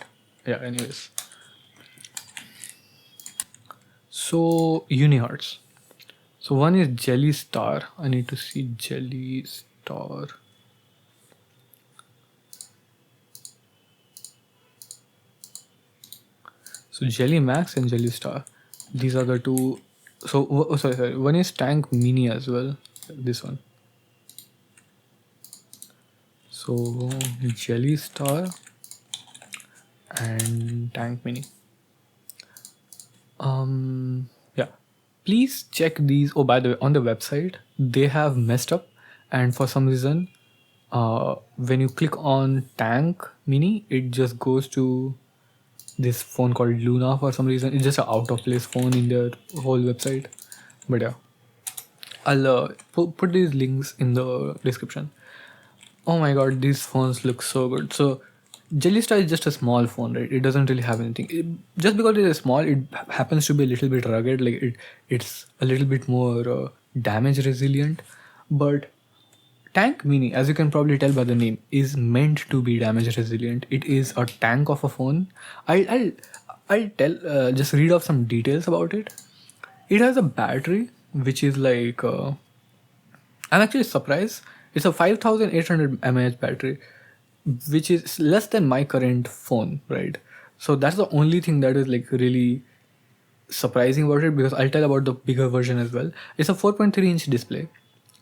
Speaker 1: yeah, anyways. So Unihertz. So one is Jelly Star. I need to see Jelly Star. So Jelly Max and Jelly Star. These are the two. So sorry. One is Tank Mini as well. This one. So Jelly Star and Tank Mini. Yeah. Please check these. Oh, by the way, on the website they have messed up, and for some reason, when you click on Tank Mini, it just goes to this phone called Luna for some reason. It's just an out of place phone in their whole website. But yeah, I'll put these links in the description. Oh my god, these phones look so good. So Jellystar is just a small phone, right? It doesn't really have anything. Just because it is small, it happens to be a little bit rugged. Like it's a little bit more damage resilient. But Tank Mini, as you can probably tell by the name, is meant to be damage resilient. It is a tank of a phone. I'll tell just read off some details about it. It has a battery which is like I'm actually surprised. It's a 5800 mAh battery, which is less than my current phone, right? So that's the only thing that is like really surprising about it, because I'll tell about the bigger version as well. It's a 4.3-inch display,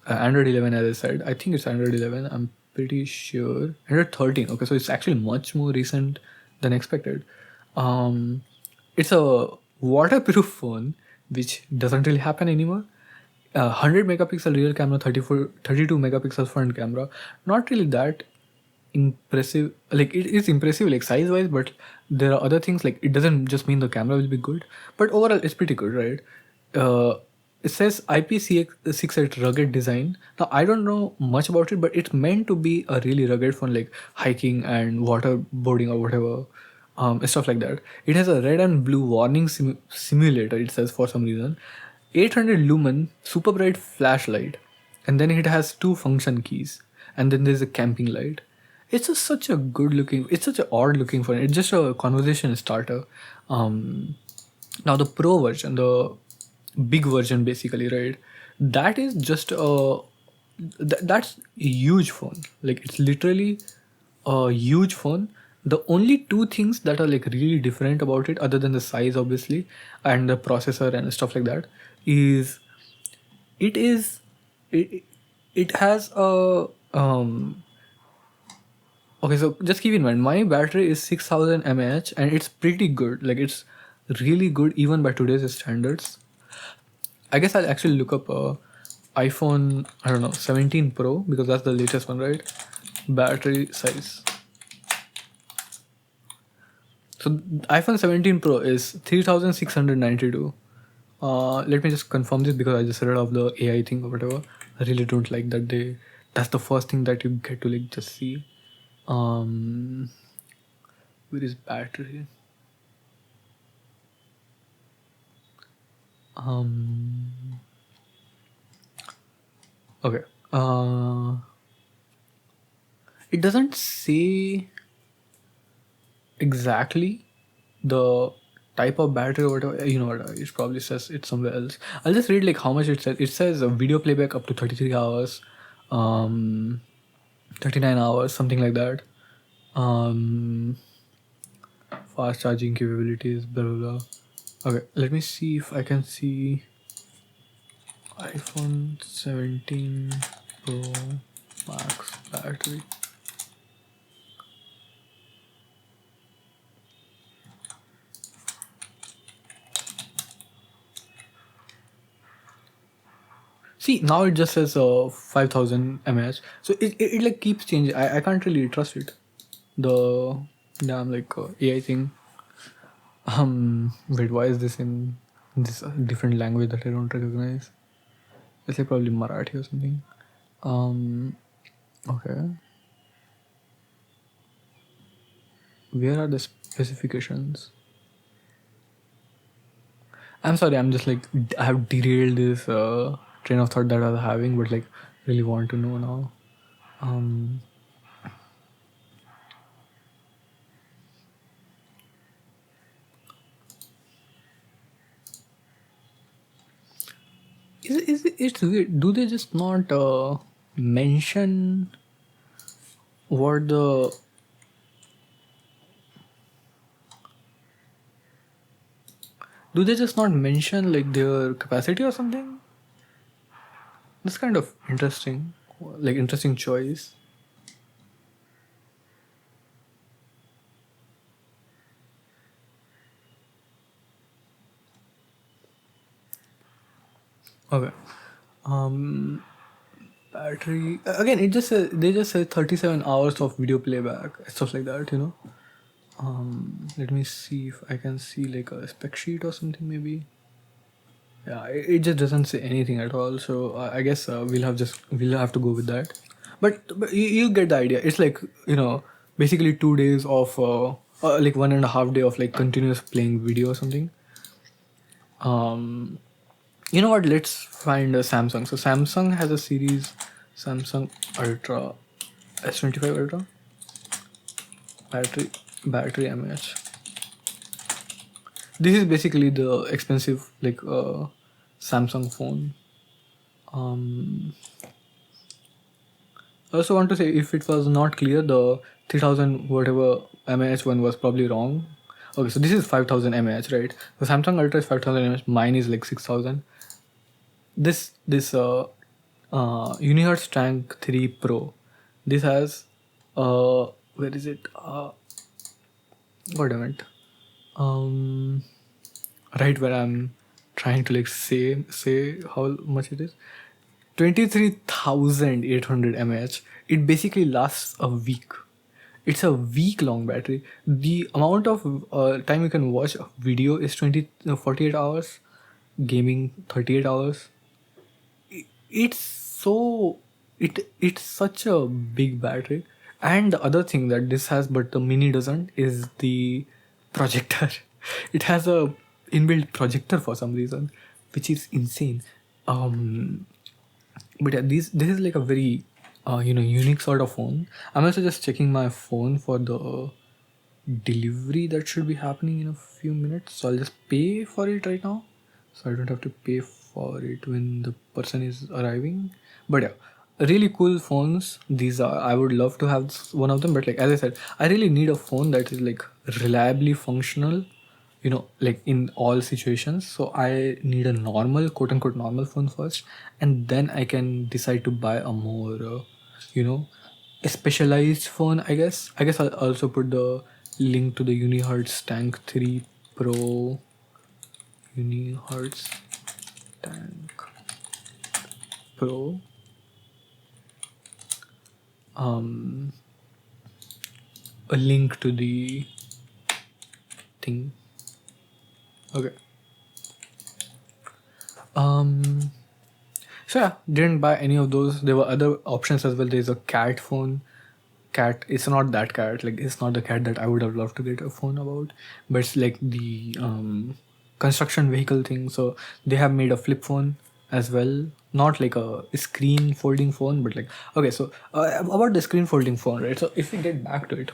Speaker 1: Android 11, as I said. I think it's Android 11. I'm pretty sure Android 13. Okay, so it's actually much more recent than expected. It's a waterproof phone, which doesn't really happen anymore. 100 megapixel rear camera, 32 megapixel front camera. Not really that impressive. Like it is impressive like size wise, but there are other things, like it doesn't just mean the camera will be good, but overall it's pretty good, right? It says IP68 rugged design. Now I don't know much about it, but it's meant to be a really rugged phone, like hiking and waterboarding or whatever, stuff like that. It has a red and blue warning simulator, it says, for some reason. 800 lumen super bright flashlight, and then it has two function keys, and then there's a camping light. It's such a good looking, it's such an odd looking phone. It's just a conversation starter. Now the pro version, the big version basically, right? That is just that's a huge phone. Like it's literally a huge phone. The only two things that are like really different about it, other than the size obviously and the processor and stuff like that, is it is it, it has a okay, so just keep in mind my battery is 6000 mAh and it's pretty good. Like it's really good even by today's standards. I guess I'll actually look up iPhone, I don't know, 17 Pro, because that's the latest one, right? Battery size. So iPhone 17 Pro is 3692. Let me just confirm this because I just read of the AI thing or whatever. I really don't like that that's the first thing that you get to like just see. Where is battery? Okay. It doesn't say exactly the type of battery or whatever. You know what? It probably says it somewhere else. I'll just read like how much it says. It says a video playback up to 33 hours, 39 hours, something like that. Fast charging capabilities, blah blah blah. Okay, let me see if I can see iPhone 17 Pro Max battery. See, now it just says 5000 mAh. So it like keeps changing. I can't really trust it. The damn like AI thing. Wait, why is this in this different language that I don't recognize? It's like probably Marathi or something. Okay. Where are the specifications? I'm sorry, I'm just like I have derailed this train of thought that I was having, but like really want to know now. It's weird. Do they just not mention what the do they just not mention like their capacity or something? That's kind of interesting, like interesting choice. Okay. Battery again. It just says, they just say 37 hours of video playback, stuff like that. You know. Let me see if I can see like a spec sheet or something maybe. Yeah, it just doesn't say anything at all. So I guess we'll have to go with that. But you get the idea. It's like, basically 2 days of like 1.5 day of like continuous playing video or something. Um, you know what? Let's find a Samsung. So Samsung has a series, Samsung Ultra, S25 Ultra, battery mAh. This is basically the expensive like Samsung phone. I also want to say, if it was not clear, the 3000 whatever mAh one was probably wrong. Okay, so this is 5000 mAh, right? The Samsung Ultra is 5000 mAh. Mine is like 6000. This Unihertz Tank 3 Pro. This has where is it? What I meant. Right where I'm trying to like say how much it is. 23,800 mAh. It basically lasts a week. It's a week long battery. The amount of time you can watch a video is 48 hours. Gaming 38 hours. It's so it's such a big battery. And the other thing that this has but the mini doesn't is the projector. It has a inbuilt projector for some reason, which is insane. But yeah, this is like a very unique sort of phone. I'm also just checking my phone for the delivery that should be happening in a few minutes, so I'll just pay for it right now, so I don't have to pay for it when the person is arriving. But yeah, really cool phones these are. I would love to have one of them, but like as I said, I really need a phone that is like reliably functional, like in all situations. So I need a normal, quote unquote normal phone first, and then I can decide to buy a more a specialized phone. I guess I'll also put the link to the Unihertz Tank 3 Pro. Unihertz Tank Pro. A link to the thing. Okay. So yeah, didn't buy any of those. There were other options as well. There's a cat phone. Cat, it's not that cat. Like, it's not the cat that I would have loved to get a phone about, but it's like the construction vehicle thing. So they have made a flip phone as well. Not like a screen folding phone, but like, okay. So about the screen folding phone, right? So if we get back to it,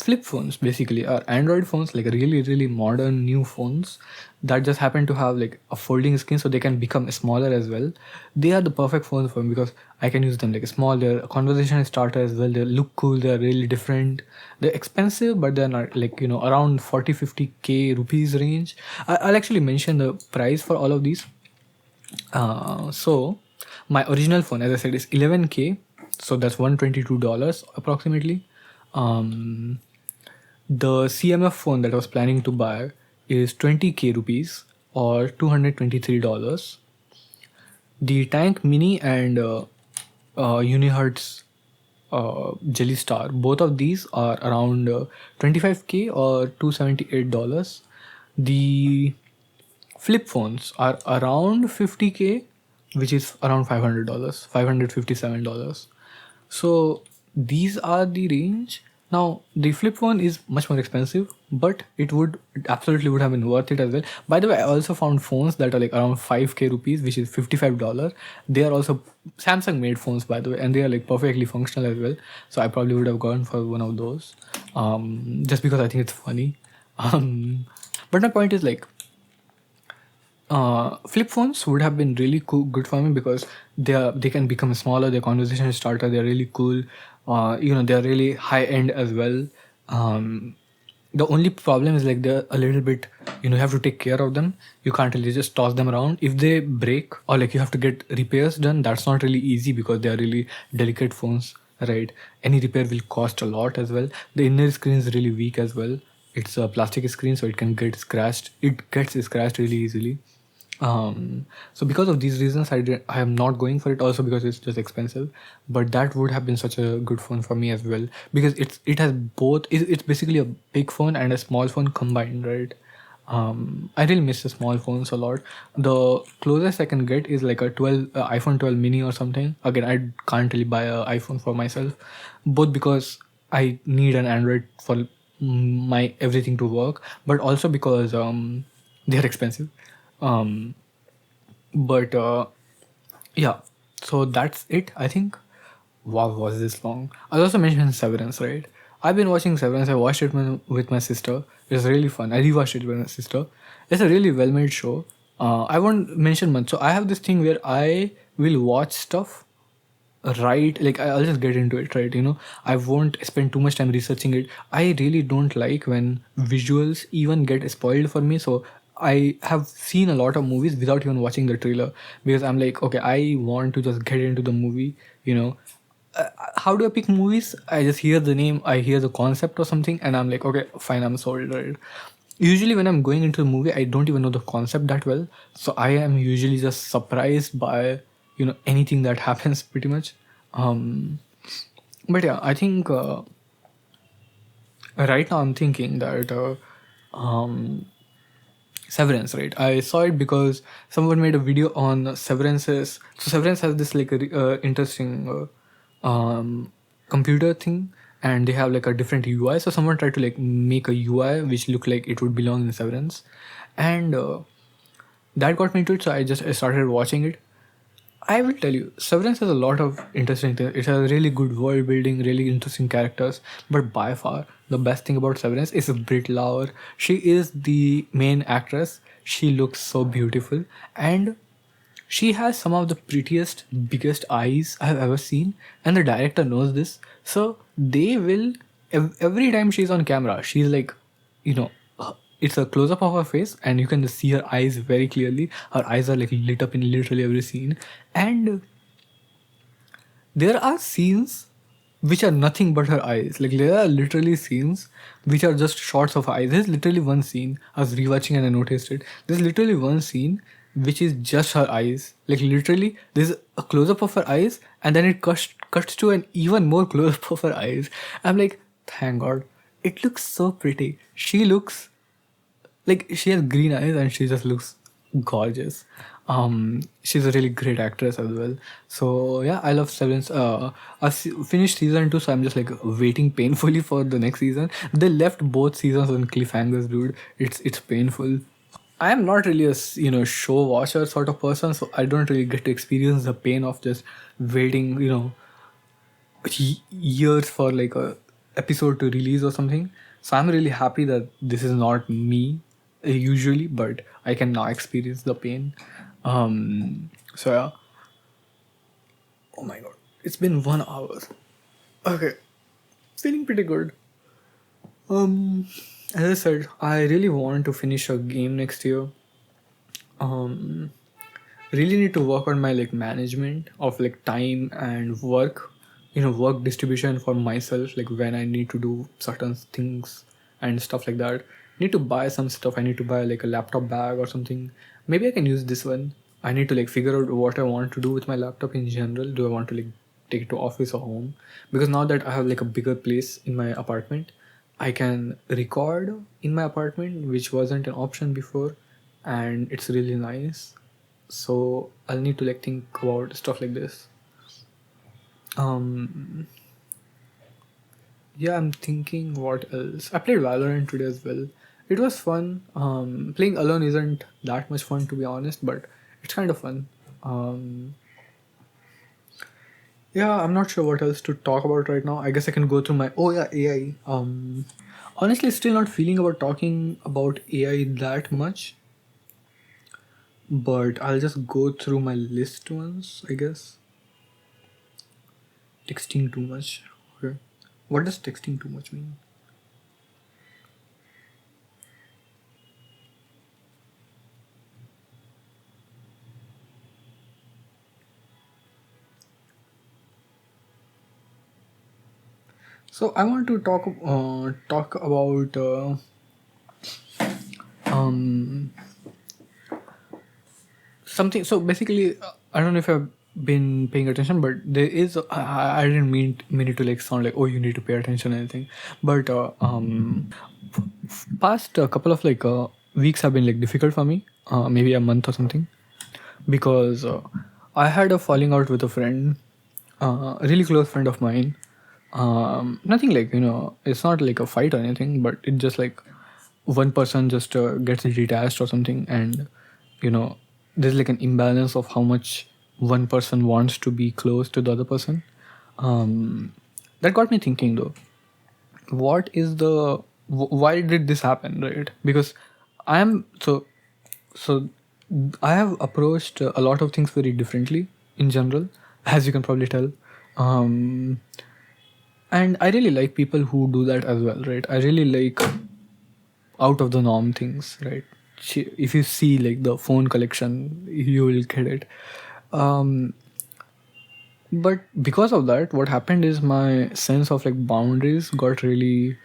Speaker 1: flip phones basically are Android phones, like really really modern new phones that just happen to have like a folding screen, so they can become smaller as well. They are the perfect phones for me because I can use them like small. They're a conversation starter as well. They look cool. They're really different. They're expensive, but they're not like around 40-50k rupees range. I'll actually mention the price for all of these. So my original phone, as I said, is 11k, so that's $122 approximately. The CMF phone that I was planning to buy is 20k rupees or $223. The Tank Mini and Unihertz Jelly Star, both of these are around 25k or $278. The flip phones are around 50k, which is around $500, $557. So these are the range. Now the flip phone is much more expensive, but it absolutely would have been worth it as well. By the way, I also found phones that are like around 5k rupees, which is $55. They are also Samsung made phones, by the way, and they are like perfectly functional as well. So I probably would have gone for one of those, just because I think it's funny. But my point is like, flip phones would have been really good for me because they can become smaller. They're conversation starter. They're really cool. They're really high end as well. The only problem is like they're a little bit, you have to take care of them. You can't really just toss them around. If they break or like you have to get repairs done, that's not really easy because they are really delicate phones, right? Any repair will cost a lot as well. The inner screen is really weak as well. It's a plastic screen, so it can get scratched. It gets scratched really easily. So because of these reasons, I am not going for it. Also because it's just expensive, but that would have been such a good phone for me as well because it has both. It's basically a big phone and a small phone combined, right? I really miss the small phones a lot. The closest I can get is like a 12 iPhone 12 mini or something. Again, I can't really buy an iPhone for myself, both because I need an Android for my everything to work, but also because they're expensive. Um, but yeah, so that's it, I think. Wow, was this long? I also mentioned Severance, right? I've been watching Severance. I watched it with my sister. It's really fun. I rewatched it with my sister. It's a really well made show. I won't mention much. So I have this thing where I will watch stuff, right, like I'll just get into it, right? I won't spend too much time researching it. I really don't like when visuals even get spoiled for me. So I have seen a lot of movies without even watching the trailer, because I'm like, okay, I want to just get into the movie. How do I pick movies? I just hear the name, I hear the concept or something, and I'm like, okay, fine, I'm sold, right? Usually when I'm going into a movie, I don't even know the concept that well, so I am usually just surprised by anything that happens, pretty much. um but yeah, I think right now I'm thinking that um Severance, right? I saw it because someone made a video on Severance's. So Severance has this like interesting computer thing, and they have like a different UI. So someone tried to like make a UI which looked like it would belong in Severance, and that got me into it. So I started watching it. I will tell you, Severance has a lot of interesting things. It has really good world building, really interesting characters. But by far, the best thing about Severance is Brit Lauer. She is the main actress. She looks so beautiful, and she has some of the prettiest, biggest eyes I have ever seen. And the director knows this, so they will every time she's on camera, she's like, you know, it's a close up of her face, and you can just see her eyes very clearly. Her eyes are like lit up in literally every scene, and there are scenes which are nothing but her eyes. Like there are literally scenes which are just shots of her eyes. There's literally one scene I was rewatching and I noticed it. There's literally one scene which is just her eyes. Like literally, there's a close up of her eyes, and then it cuts to an even more close up of her eyes. I'm like, thank God, it looks so pretty. She looks like she has green eyes and she just looks gorgeous. She's a really great actress as well. So yeah, I love Severance. Finished season 2, so I'm just like waiting painfully for the next season. They left both seasons on cliffhangers, dude. It's painful. I am not really a show watcher sort of person, so I don't really get to experience the pain of just waiting years for like a episode to release or something. So I'm really happy that this is not me usually, but I can now experience the pain. So yeah. Oh my god, it's been 1 hour. Okay, feeling pretty good. As I said, I really want to finish a game next year. Really need to work on my like management of like time and work, work distribution for myself, like when I need to do certain things and stuff like that. Need to buy some stuff. I need to buy like a laptop bag or something. Maybe I can use this one. I need to like figure out what I want to do with my laptop in general. Do I want to like take it to office or home? Because now that I have like a bigger place in my apartment, I can record in my apartment, which wasn't an option before, and it's really nice. So I'll need to like think about stuff like this. um yeah, I'm thinking what else. I played Valorant today as well. It was fun. Playing alone isn't that much fun, to be honest, but it's kind of fun. um yeah, I'm not sure what else to talk about right now. I guess I can go through my, oh yeah, AI. Honestly, still not feeling about talking about AI that much, but I'll just go through my list once, I guess. Texting too much. Okay. What does texting too much mean? So I want to talk about um something. So basically, I don't know if I've been paying attention, but there is. I didn't mean it to like sound like, oh, you need to pay attention or anything. But past a couple of like weeks have been like difficult for me, maybe a month or something, because I had a falling out with a friend, a really close friend of mine. Nothing like, it's not like a fight or anything, but it just like one person just gets detached or something, and there's like an imbalance of how much one person wants to be close to the other person. That got me thinking though, what is the why did this happen, right? Because I am so I have approached a lot of things very differently in general, as you can probably tell. um and I really like people who do that as well, right? I really like out of the norm things, right? If you see like the phone collection, you will get it. um but because of that, what happened is my sense of like boundaries got really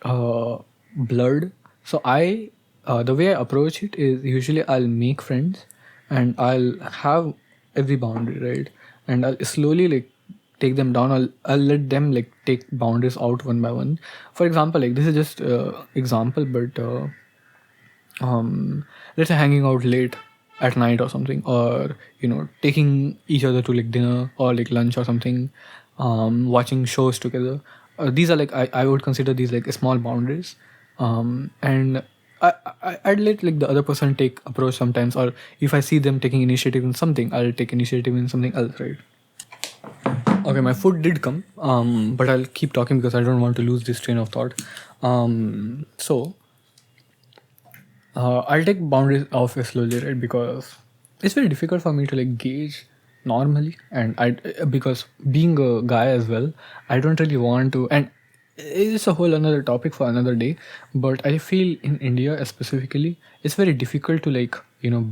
Speaker 1: blurred. So the way I approach it is usually I'll make friends and I'll have every boundary, right? And I'll slowly like take them down. I'll let them like take boundaries out one by one. For example, like this is just example, but let's say hanging out late at night or something, or taking each other to like dinner or like lunch or something, watching shows together. These are like I would consider these like small boundaries. And I'd let like the other person take approach sometimes, or if I see them taking initiative in something, I'll take initiative in something else, right? Okay, my food did come, but I'll keep talking because I don't want to lose this train of thought. So I'll take boundaries off slowly, right? Because it's very difficult for me to like gauge normally, and because being a guy as well, I don't really want to. And it's a whole another topic for another day. But I feel in India specifically, it's very difficult to like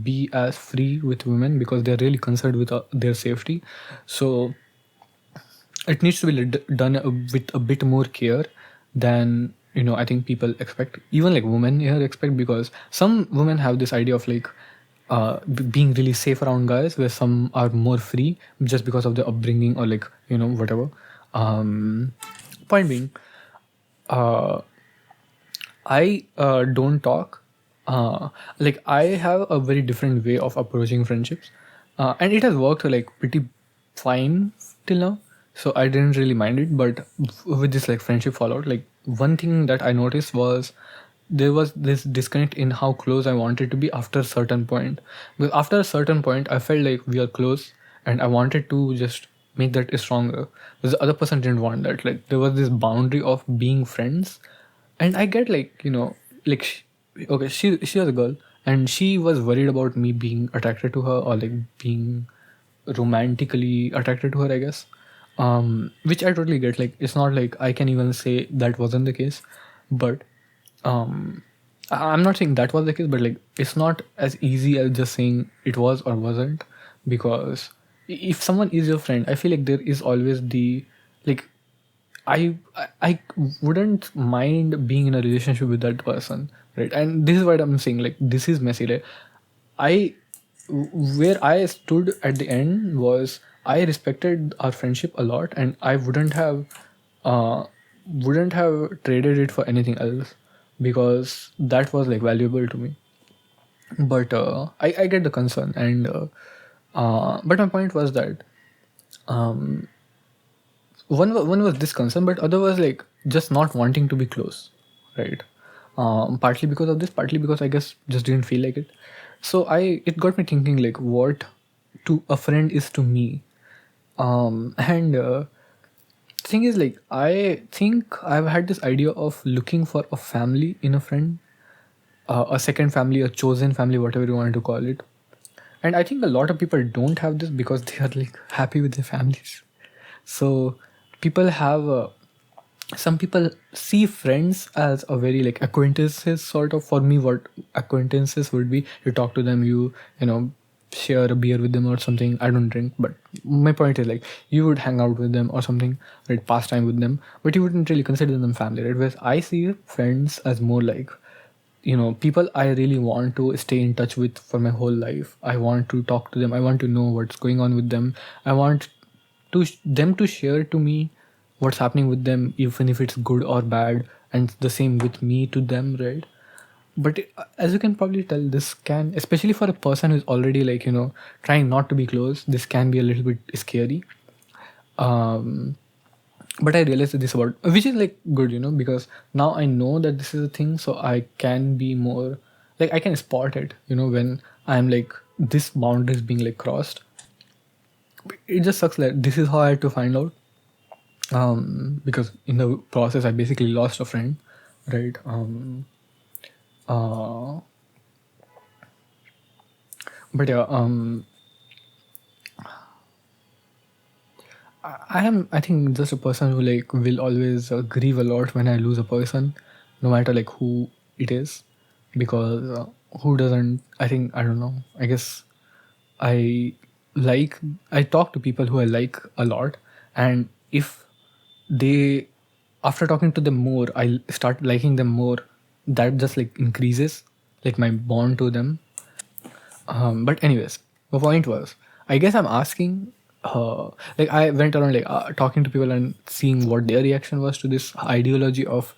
Speaker 1: be as free with women because they're really concerned with their safety. So it needs to be done with a bit more care than I think people expect, even like women here expect, because some women have this idea of like being really safe around guys, where some are more free just because of their upbringing or like whatever. Point being, uh, I don't talk. Like I have a very different way of approaching friendships, and it has worked like pretty fine till now. So I didn't really mind it. But with this like friendship fallout, like one thing that I noticed was there was this disconnect in how close I wanted to be after a certain point. Because after a certain point, I felt like we are close, and I wanted to just make that stronger. Because the other person didn't want that. Like there was this boundary of being friends, and I get like like okay, she was a girl, and she was worried about me being attracted to her or like being romantically attracted to her, I guess. Which I totally get. Like it's not like I can even say that wasn't the case, but I'm not saying that was the case, but like it's not as easy as just saying it was or wasn't. Because if someone is your friend, I feel like there is always the like I wouldn't mind being in a relationship with that person, right? And this is what I'm saying. Like this is messy. Like I where I stood at the end was I respected our friendship a lot, and I uh, wouldn't have traded it for anything else, because that was like valuable to me. But I get the concern, and but my point was that um, one was this concern, but other was like just not wanting to be close, right? Partly because of this, partly because I guess just didn't feel like it. So it got me thinking like what to a friend is to me. And thing is like I think I've had this idea of looking for a family in a friend, a second family, a chosen family, whatever you want to call it. And I think a lot of people don't have this because they are like happy with their families. So people have some people see friends as a very like acquaintances sort of. For me, what acquaintances would be, you talk to them, you know share a beer with them or something. I don't drink, but my point is like you would hang out with them or something, right? Pass time with them, but you wouldn't really consider them family, right? Whereas I see friends as more like people I really want to stay in touch with for my whole life. I want to talk to them, I want to know what's going on with them. I want them to share to me what's happening with them, even if it's good or bad, and the same with me to them, right? But as you can probably tell, this can, especially for a person who's already like, trying not to be close, this can be a little bit scary. um but I realized this about, which is like good, because now I know that this is a thing, so I can be more like, I can spot it, when I'm like, this boundary is being like crossed. It just sucks that this is how I had to find out. Because in the process I basically lost a friend, right? Uh but yeah, I think just a person who like will always grieve a lot when I lose a person, no matter like who it is, because who doesn't? I think, I don't know. I guess I like, I talk to people who I like a lot, and if they, after talking to them more, I start liking them more, that just like increases like my bond to them. But anyways, the point was, I guess I'm asking, like I went around like talking to people and seeing what their reaction was to this ideology of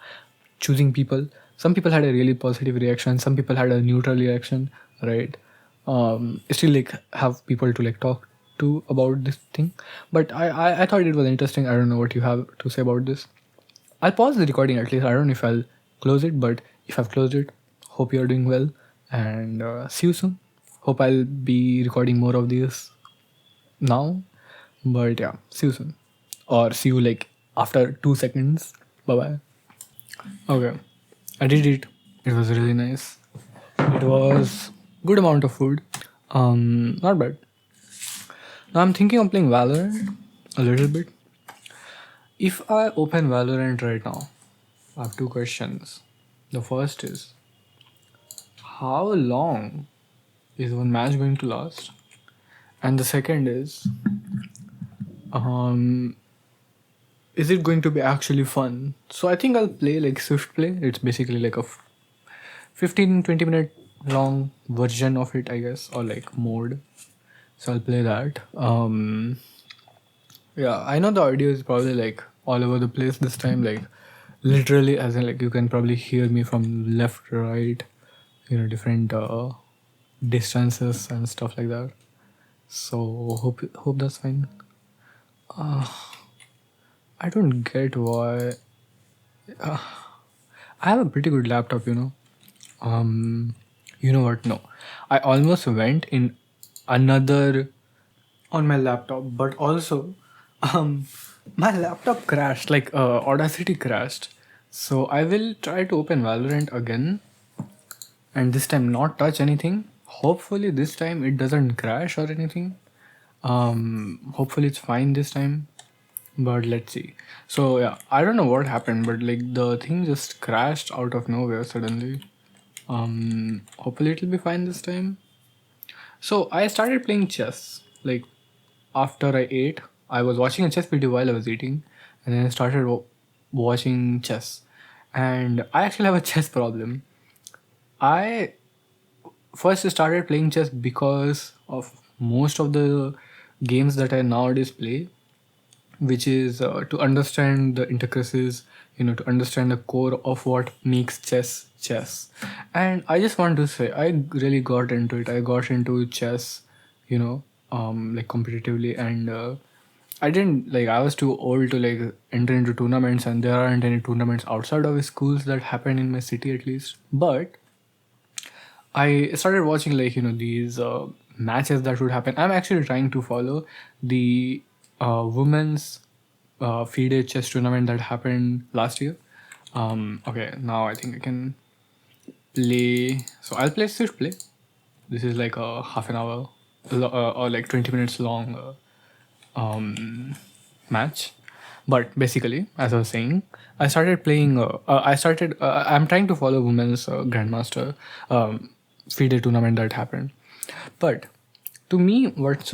Speaker 1: choosing people. Some people had a really positive reaction. Some people had a neutral reaction, right? Still like have people to like talk to about this thing. But I thought it was interesting. I don't know what you have to say about this. I'll pause the recording at least. I don't know if I'll close it, but if I've closed it, hope you're doing well, and see you soon. Hope I'll be recording more of these now, but yeah, see you soon, or see you like after 2 seconds. Bye bye. Okay, I did it. It was really nice. It was good amount of food. Not bad. Now I'm thinking of playing Valorant a little bit. If I open Valorant right now, I have two questions. The first is, how long is one match going to last? And the second um, is it going to be actually fun? So I think I'll play like Swift Play. It's basically like a 15-20 minute long version of it, I guess, or like mode. So I'll play that. Yeah, I know the audio is probably like all over the place this time, like literally, as in like you can probably hear me from left, right, different distances and stuff like that. So hope that's fine. I don't get why. I have a pretty good laptop, You know what? No, I almost went in another on my laptop, but also, um, my laptop crashed. Like Audacity crashed. So I will try to open Valorant again, and this time not touch anything. Hopefully this time it doesn't crash or anything. Hopefully it's fine this time, but let's see. So yeah, I don't know what happened, but like the thing just crashed out of nowhere suddenly. Hopefully it'll be fine this time. So I started playing chess like after I ate. I was watching a chess video while I was eating, and then I started watching chess. And I actually have a chess problem. I first started playing chess because of most of the games that I nowadays play, which is to understand the intricacies, to understand the core of what makes chess. And I just want to say, I really got into it. I got into chess, like competitively, and I didn't like. I was too old to like enter into tournaments, and there aren't any tournaments outside of schools that happen in my city at least. But I started watching like these matches that would happen. I'm actually trying to follow the women's FIDE chess tournament that happened last year. Okay, now I think I can play. So I'll play Swift Play. This is like a half an hour or like 20 minutes long match. But basically, as I was saying, I started playing. I'm trying to follow women's grandmaster FIDE tournament that happened. But to me, what's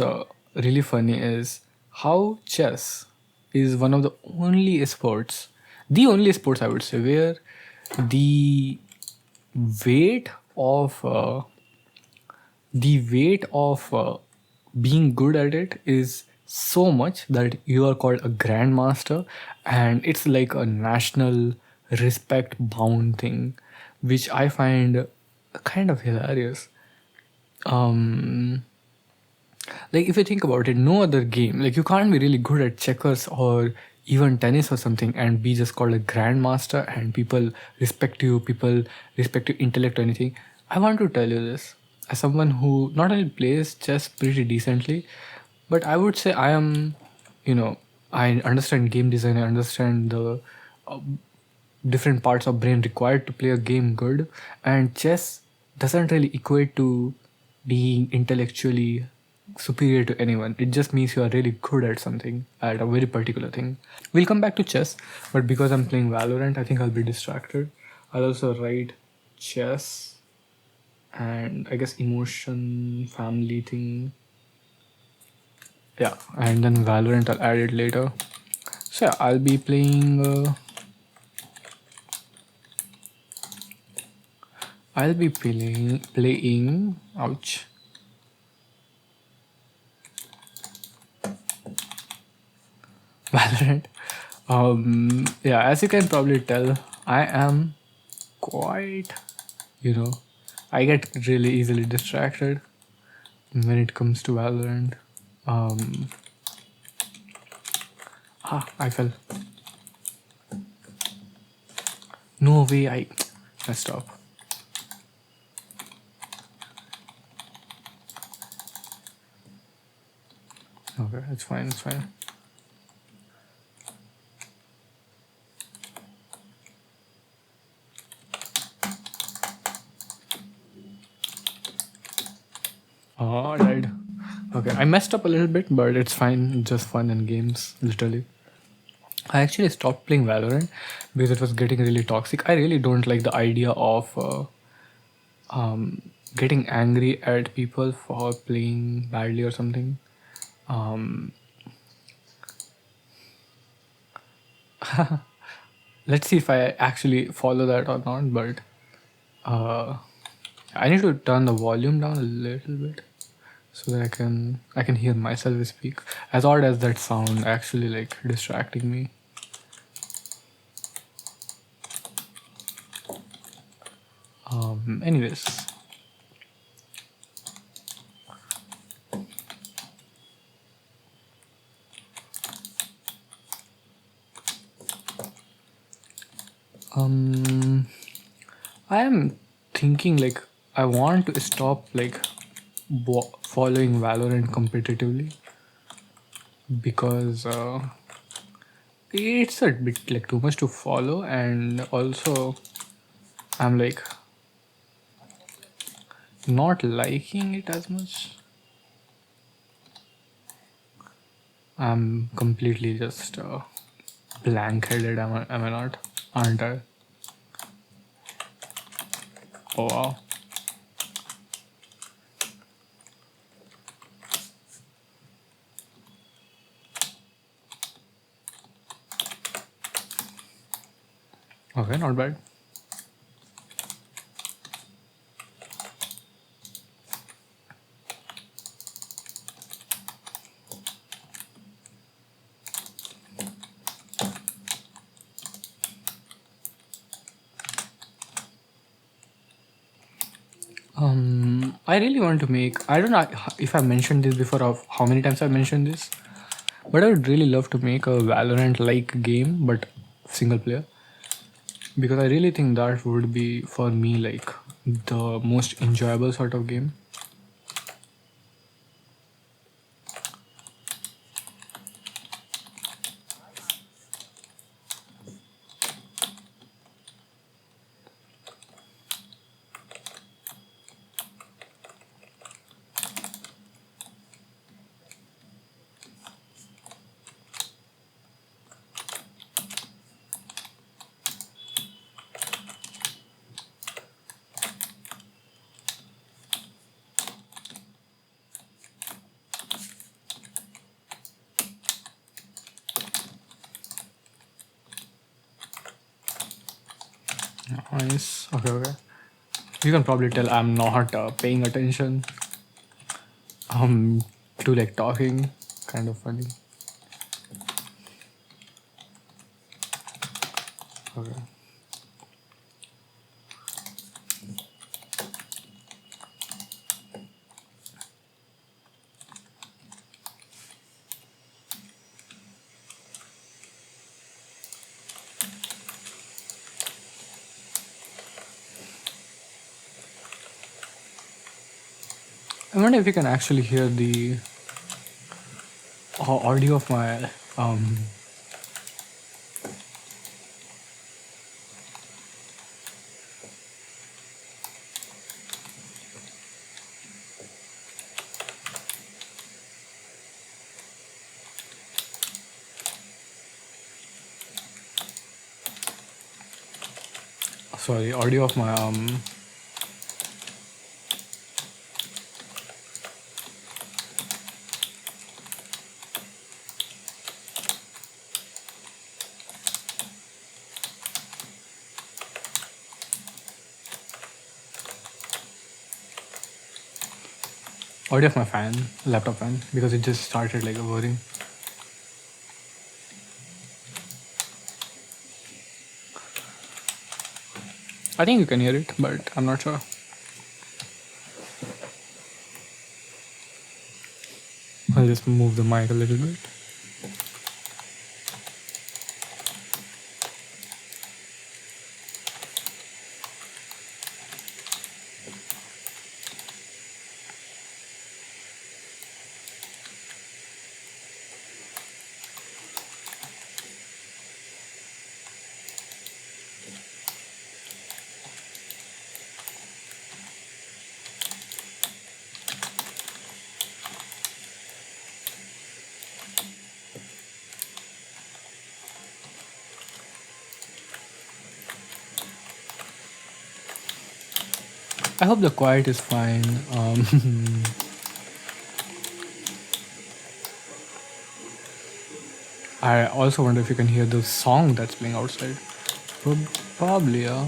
Speaker 1: really funny is how chess is one of the only sports I would say, where the weight of uh, being good at it is so much that you are called a grandmaster, and it's like a national respect bound thing. which I find kind of hilarious. Um, like if you think about it, no other game, like you can't be really good at checkers or even tennis or something and be just called a grandmaster and people people respect your intellect or anything. I want to tell you this as someone who not only plays chess pretty decently, but I would say I am, you know, I understand game design, I understand the uh, different parts of brain required to play a game good, and chess doesn't really equate to being intellectually superior to anyone. It just means you are really good at something, at a very particular thing. We'll come back to chess, but because I'm playing Valorant, I think I'll be distracted. I'll also write chess and I guess emotion family thing. Yeah, and then Valorant I'll add it later. So yeah, I'll be playing ouch. Valorant. Yeah, as you can probably tell, I am quite, you know, I get really easily distracted when it comes to Valorant. Um, I fell. No way, I messed up. Okay, it's fine, it's fine. Oh, I died. Okay, I messed up a little bit, but it's fine. Just fun and games, literally. I actually stopped playing Valorant because it was getting really toxic. I really don't like the idea of getting angry at people for playing badly or something. Um, let's see if I actually follow that or not, but uh, I need to turn the volume down a little bit so that I can hear myself speak. As odd as that sound, actually like distracting me. Anyways, um, I am thinking like I want to stop like following Valorant competitively because it's a bit like too much to follow, and also I'm like not liking it as much. I'm completely just blank headed. Am I not? Aren't I? Oh wow. Okay, not bad. I really want to make. I don't know if I mentioned this before, of how many times I mentioned this, but I would really love to make a Valorant-like game, but single player, because I really think that would be for me like the most enjoyable sort of game. Nice. Okay, okay. You can probably tell I'm not paying attention. To like talking, kind of funny. Okay. I wonder if you can actually hear the audio of my sorry, audio of my audio of my fan, laptop fan, because it just started like whirring. I think you can hear it, but I'm not sure. I'll just move the mic a little bit. I hope the quiet is fine. I also wonder if you can hear the song that's playing outside. Probably, yeah.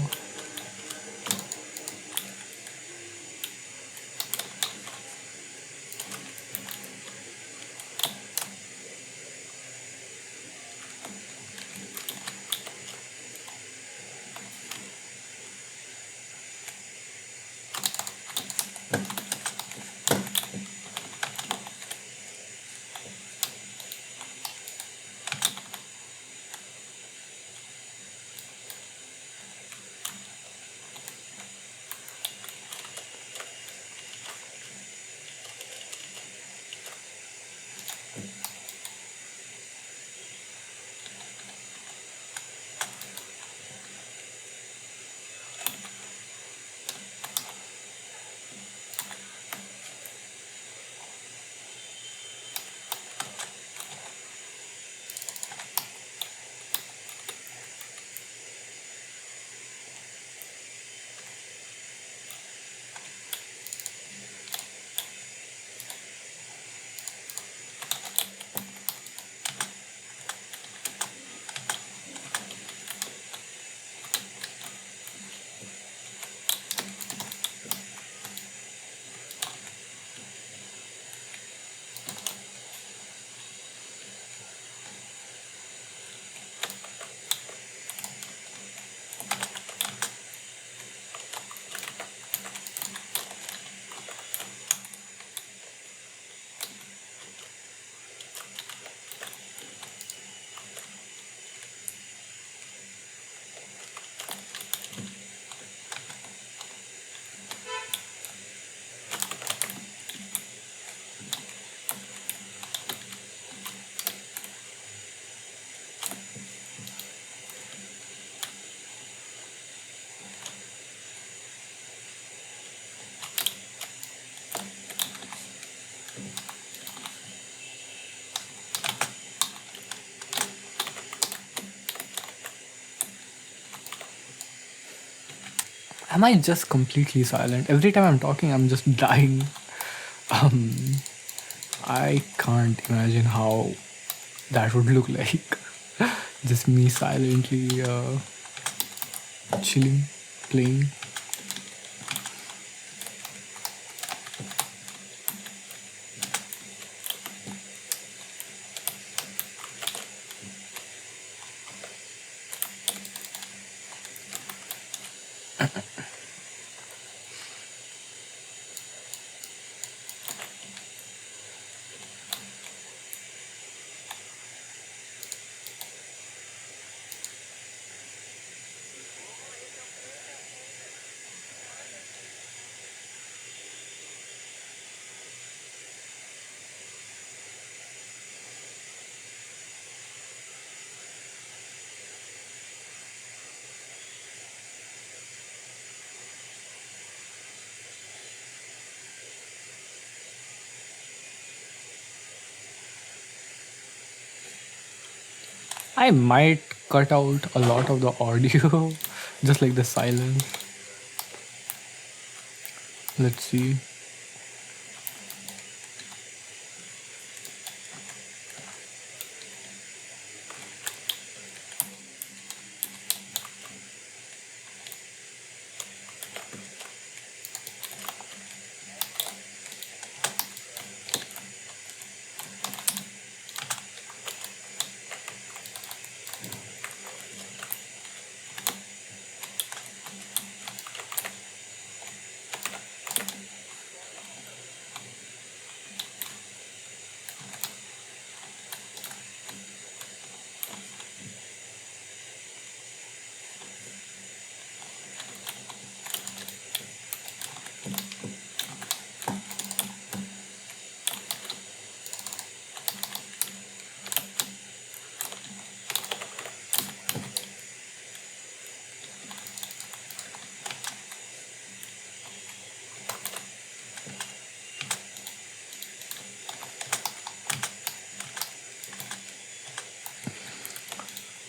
Speaker 1: Am I just completely silent? Every time I'm talking, I'm just dying. Um, I can't imagine how that would look like. Just me silently chilling, playing. I might cut out a lot of the audio, just like the silence. Let's see.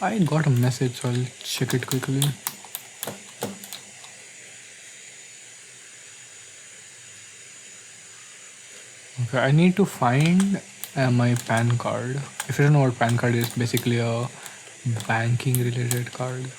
Speaker 1: I got a message, so I'll check it quickly. Okay, I need to find my PAN card. If you don't know what PAN card is, basically a banking related card.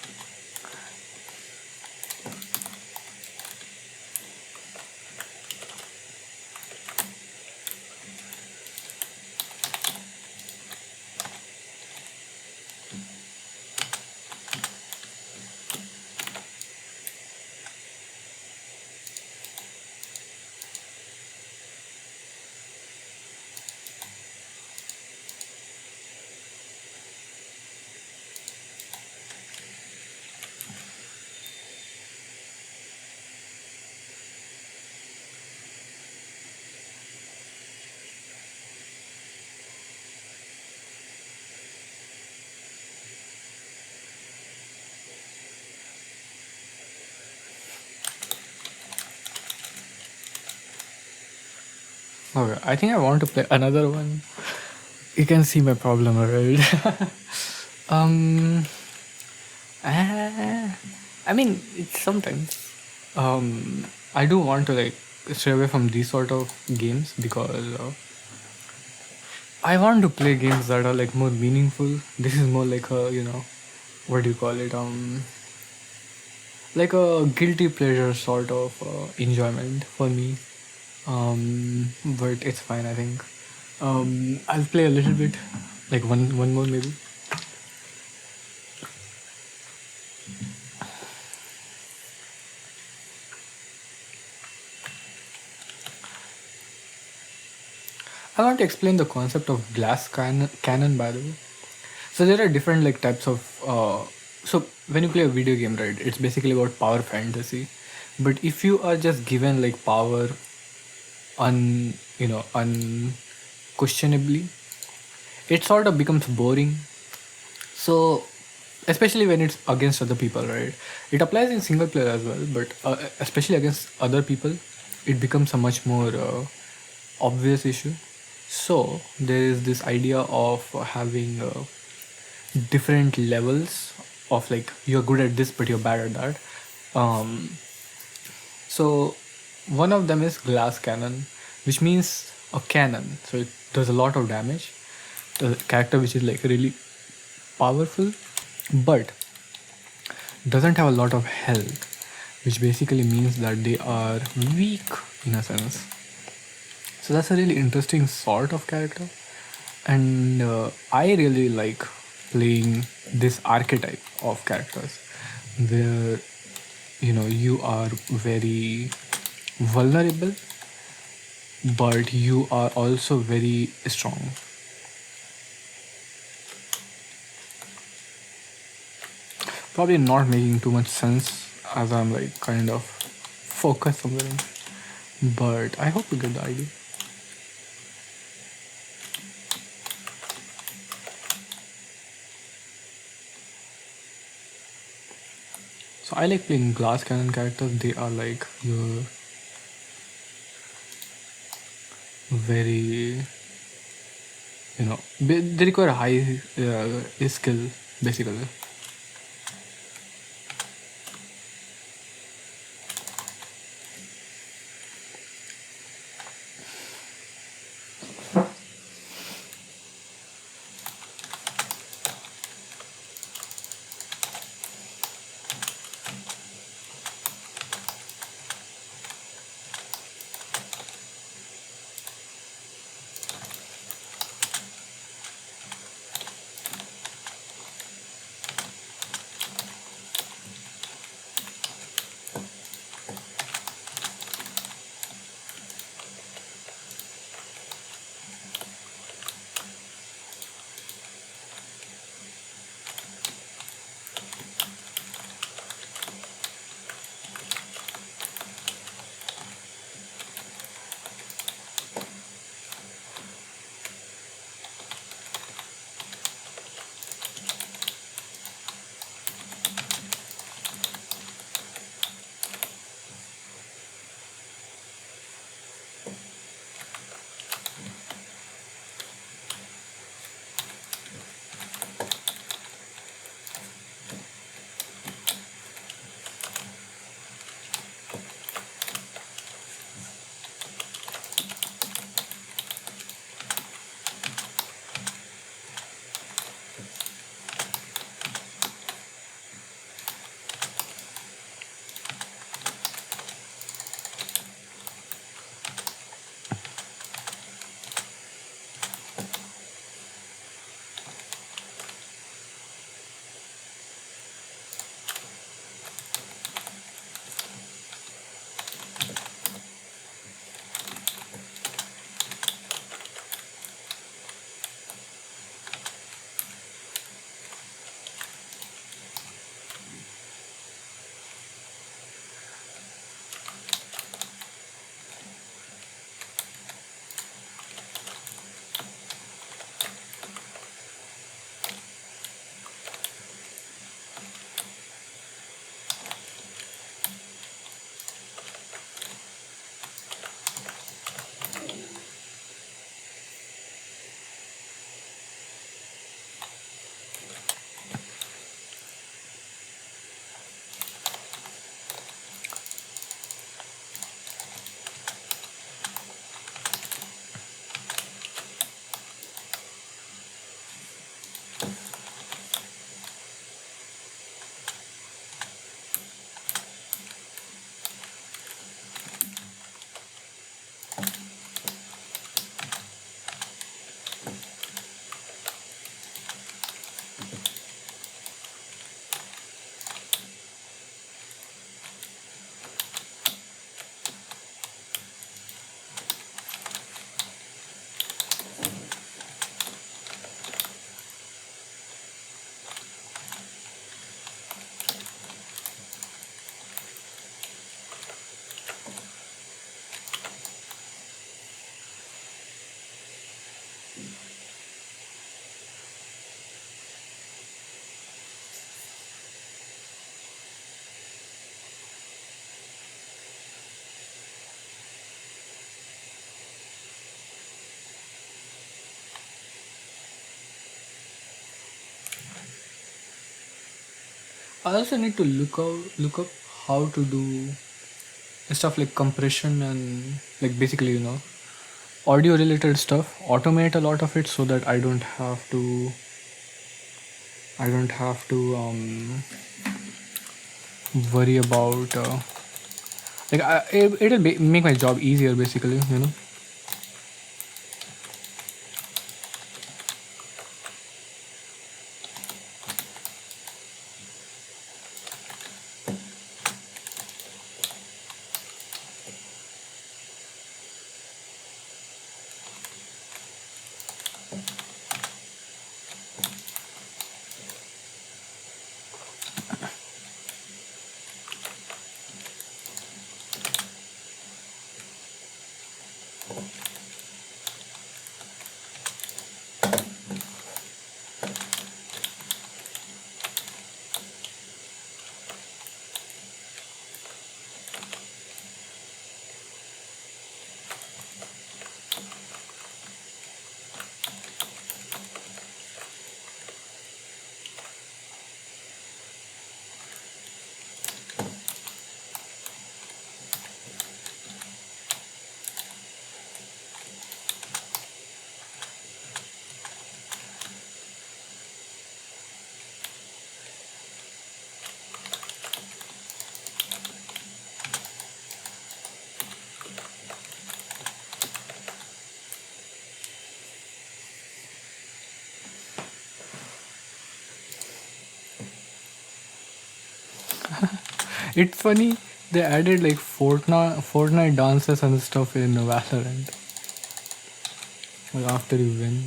Speaker 1: Okay, I think I want to play another one. You can see my problem, right? um, I mean, it's sometimes. I do want to like stay away from these sort of games because I want to play games that are like more meaningful. This is more like a, what do you call it? Like a guilty pleasure sort of enjoyment for me. But it's fine, I think. I'll play a little bit, like one more maybe. I want to explain the concept of glass cannon by the way. So there are different like types of. So when you play a video game, right, it's basically about power fantasy. But if you are just given like power unquestionably, it sort of becomes boring. So especially when it's against other people, right? It applies in single player as well, but especially against other people, it becomes a much more obvious issue. So there is this idea of having different levels of like you're good at this but you're bad at that. um, so one of them is glass cannon, which means a cannon, so it does a lot of damage. The character which is like really powerful but doesn't have a lot of health, which basically means that they are weak in a sense. So that's a really interesting sort of character, and I really like playing this archetype of characters where you are very vulnerable, but you are also very strong. Probably not making too much sense as I'm like kind of focused somewhere else, but I hope you get the idea. So I like playing glass cannon characters. They are like your very They require high skill basically. I also need to look up how to do stuff like compression and like basically audio related stuff. Automate a lot of it so that I don't have to worry about make my job easier basically. It's funny they added like Fortnite dances and stuff in Valorant. Like after you win.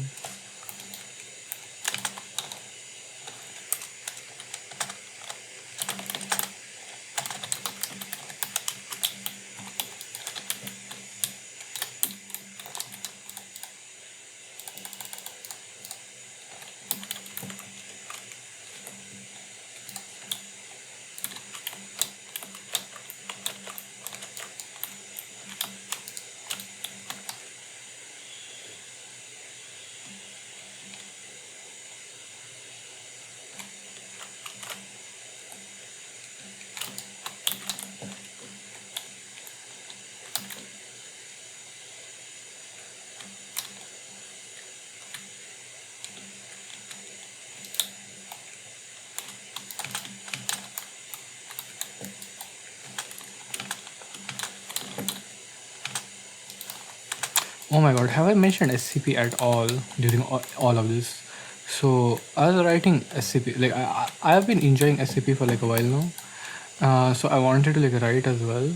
Speaker 1: Oh my god, have I mentioned SCP at all during all of this? So I was writing SCP, like I have been enjoying SCP for like a while now. So I wanted to like write as well,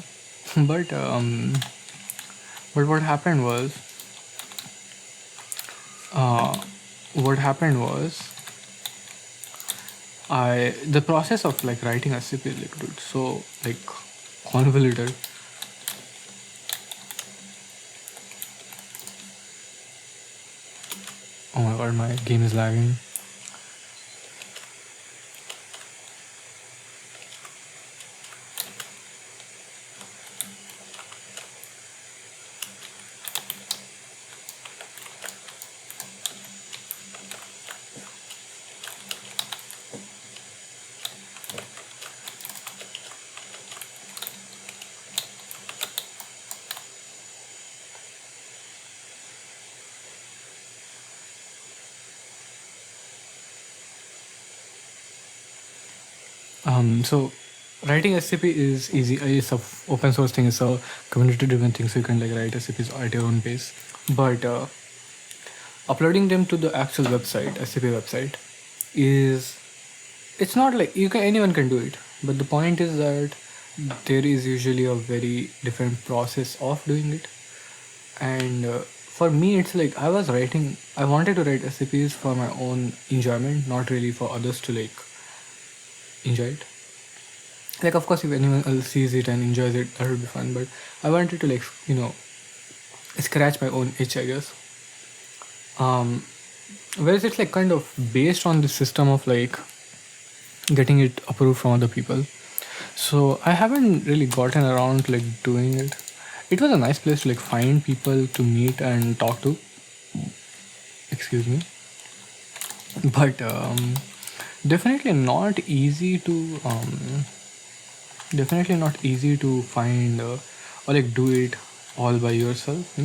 Speaker 1: but what happened was, uh, what happened was, the process of like writing SCP is like dude, so like convoluted. Oh my god, my game is lagging. So writing SCP is easy. It's a open source thing. It's a community driven thing. So you can like write SCPs at your own pace. But uploading them to the actual website, SCP website, is it's not like anyone can do it. But the point is that there is usually a very different process of doing it. And for me, it's like I wanted to write SCPs for my own enjoyment, not really for others to like enjoy it. Like of course if anyone else sees it and enjoys it, that would be fun, but I wanted to like scratch my own itch, I guess. um Whereas it's like kind of based on the system of like getting it approved from other people, so I haven't really gotten around to like doing it. It was a nice place to like find people to meet and talk to, excuse me, but definitely not easy to definitely not easy to find, or like do it all by yourself.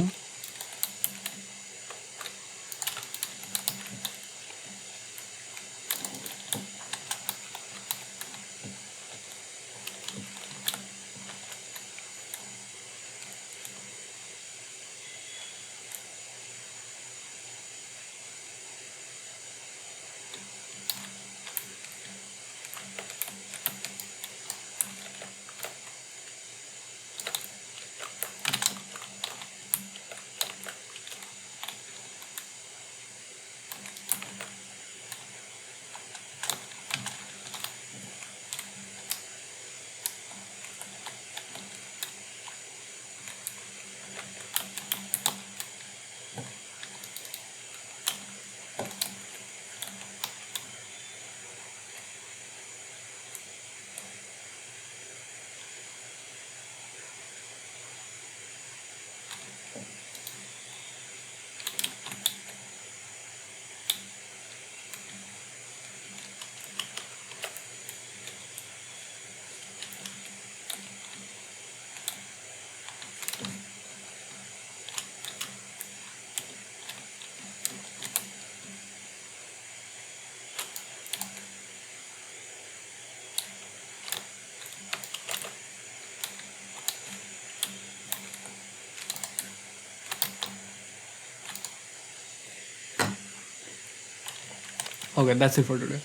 Speaker 1: Okay, that's it for today.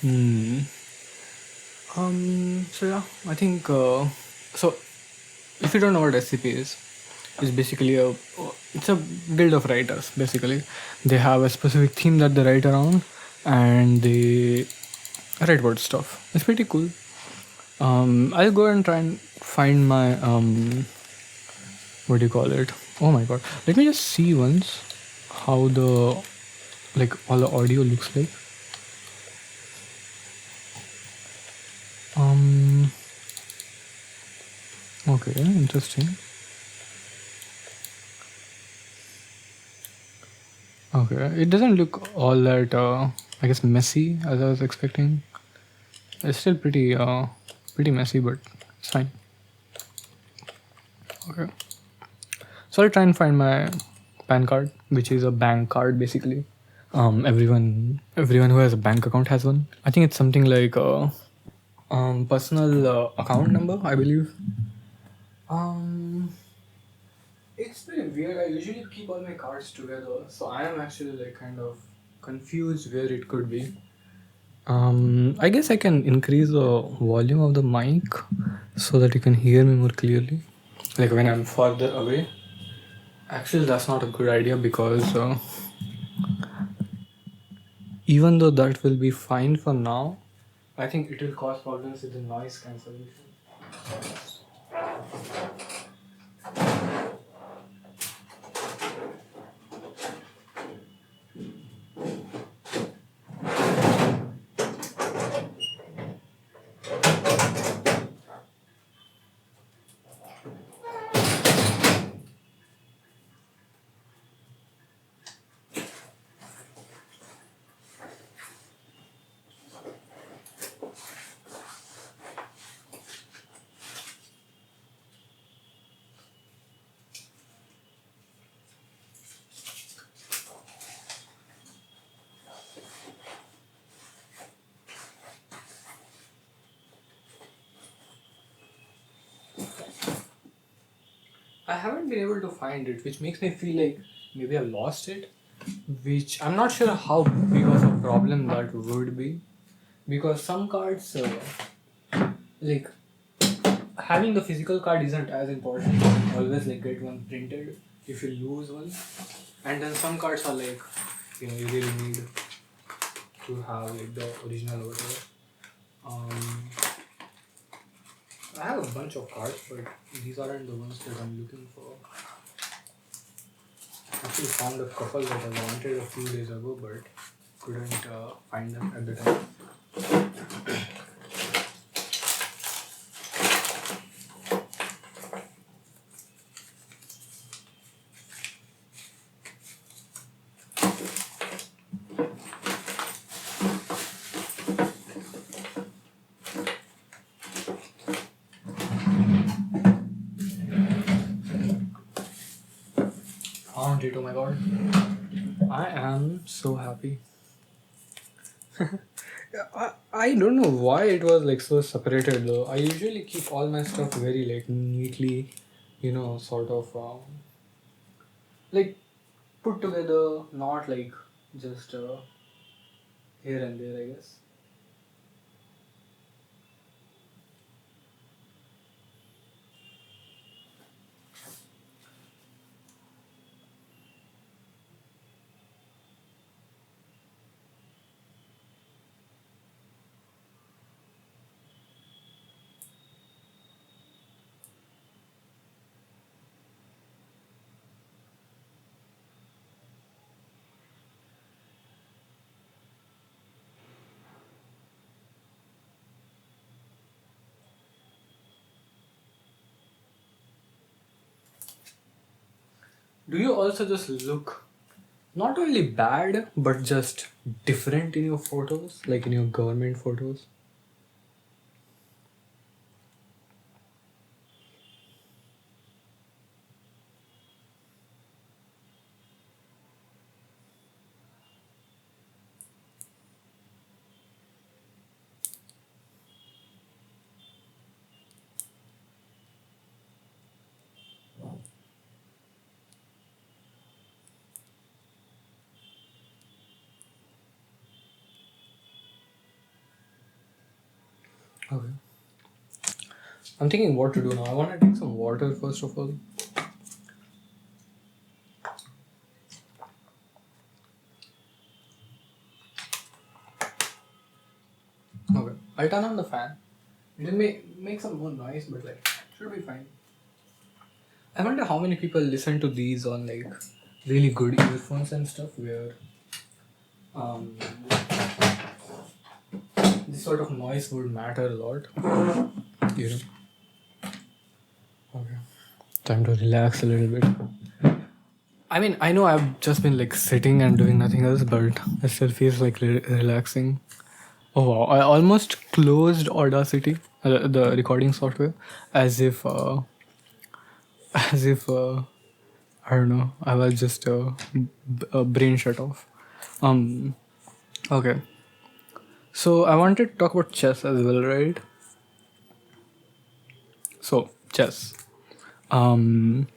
Speaker 1: Hmm. So yeah, I think so. If you don't know what SCP is, it's basically it's a guild of writers. Basically, they have a specific theme that they write around, and they write about stuff. It's pretty cool. I'll go and try and find my what do you call it? Oh my god! Let me just see once how the like all the audio looks like. Um. Okay. Interesting. Okay. It doesn't look all that I guess messy as I was expecting. It's still pretty messy, but it's fine. Okay. So I'll try and find my PAN card, which is a bank card basically. Everyone who has a bank account has one. I think it's something like personal account number, I believe. Um, it's pretty weird. I usually keep all my cards together, so I am actually like kind of confused where it could be. I guess I can increase the volume of the mic so that you can hear me more clearly, like when I'm farther away. Actually, that's not a good idea because even though that will be fine for now, I think it will cause problems with the noise cancellation. I haven't been able to find it, which makes me feel like maybe I lost it. Which I'm not sure how big of a problem that would be, because some cards, like having the physical card isn't as important. You can always like get one printed if you lose one, and then some cards are like, you really need to have like the original or whatever. Um, I have a bunch of cards, but these aren't the ones that I'm looking for. Actually found a couple that I wanted a few days ago, but couldn't find them at the time. Found it, oh my god. I am so happy. I don't know why it was like so separated though. I usually keep all my stuff very like neatly, sort of like put together, not like just here and there, I guess. Do you also just look not only bad but just different in your photos, like in your government photos? Okay. I'm thinking what to do now. I want to drink some water first of all. Okay. I'll turn on the fan. It may make some more noise, but like should be fine. I wonder how many people listen to these on like really good earphones and stuff where um, this sort of noise would matter a lot. You know. Okay. Time to relax a little bit. I mean, I know I've just been like sitting and doing nothing else, but it still feels like relaxing. Oh wow! I almost closed Audacity, the recording software, as if, as if I don't know. I was just a brain shut off. Um. Okay. So I wanted to talk about chess as well, right? So chess. Um.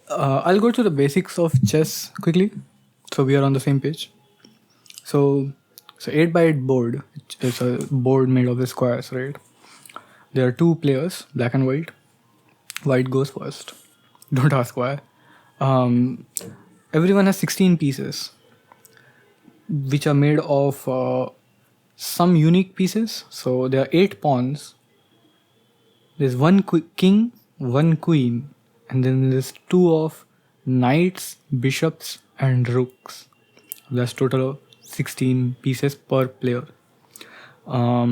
Speaker 1: I'll go to the basics of chess quickly, so we are on the same page. So, 8x8 board. It's a board made of the squares, right? There are two players, black and white. White goes first. Don't ask why. Everyone has 16 pieces, which are made of some unique pieces. So there are 8 pawns. There's one king, one queen, and then there's 2 of knights, bishops, and rooks. That's total of 16 pieces per player. How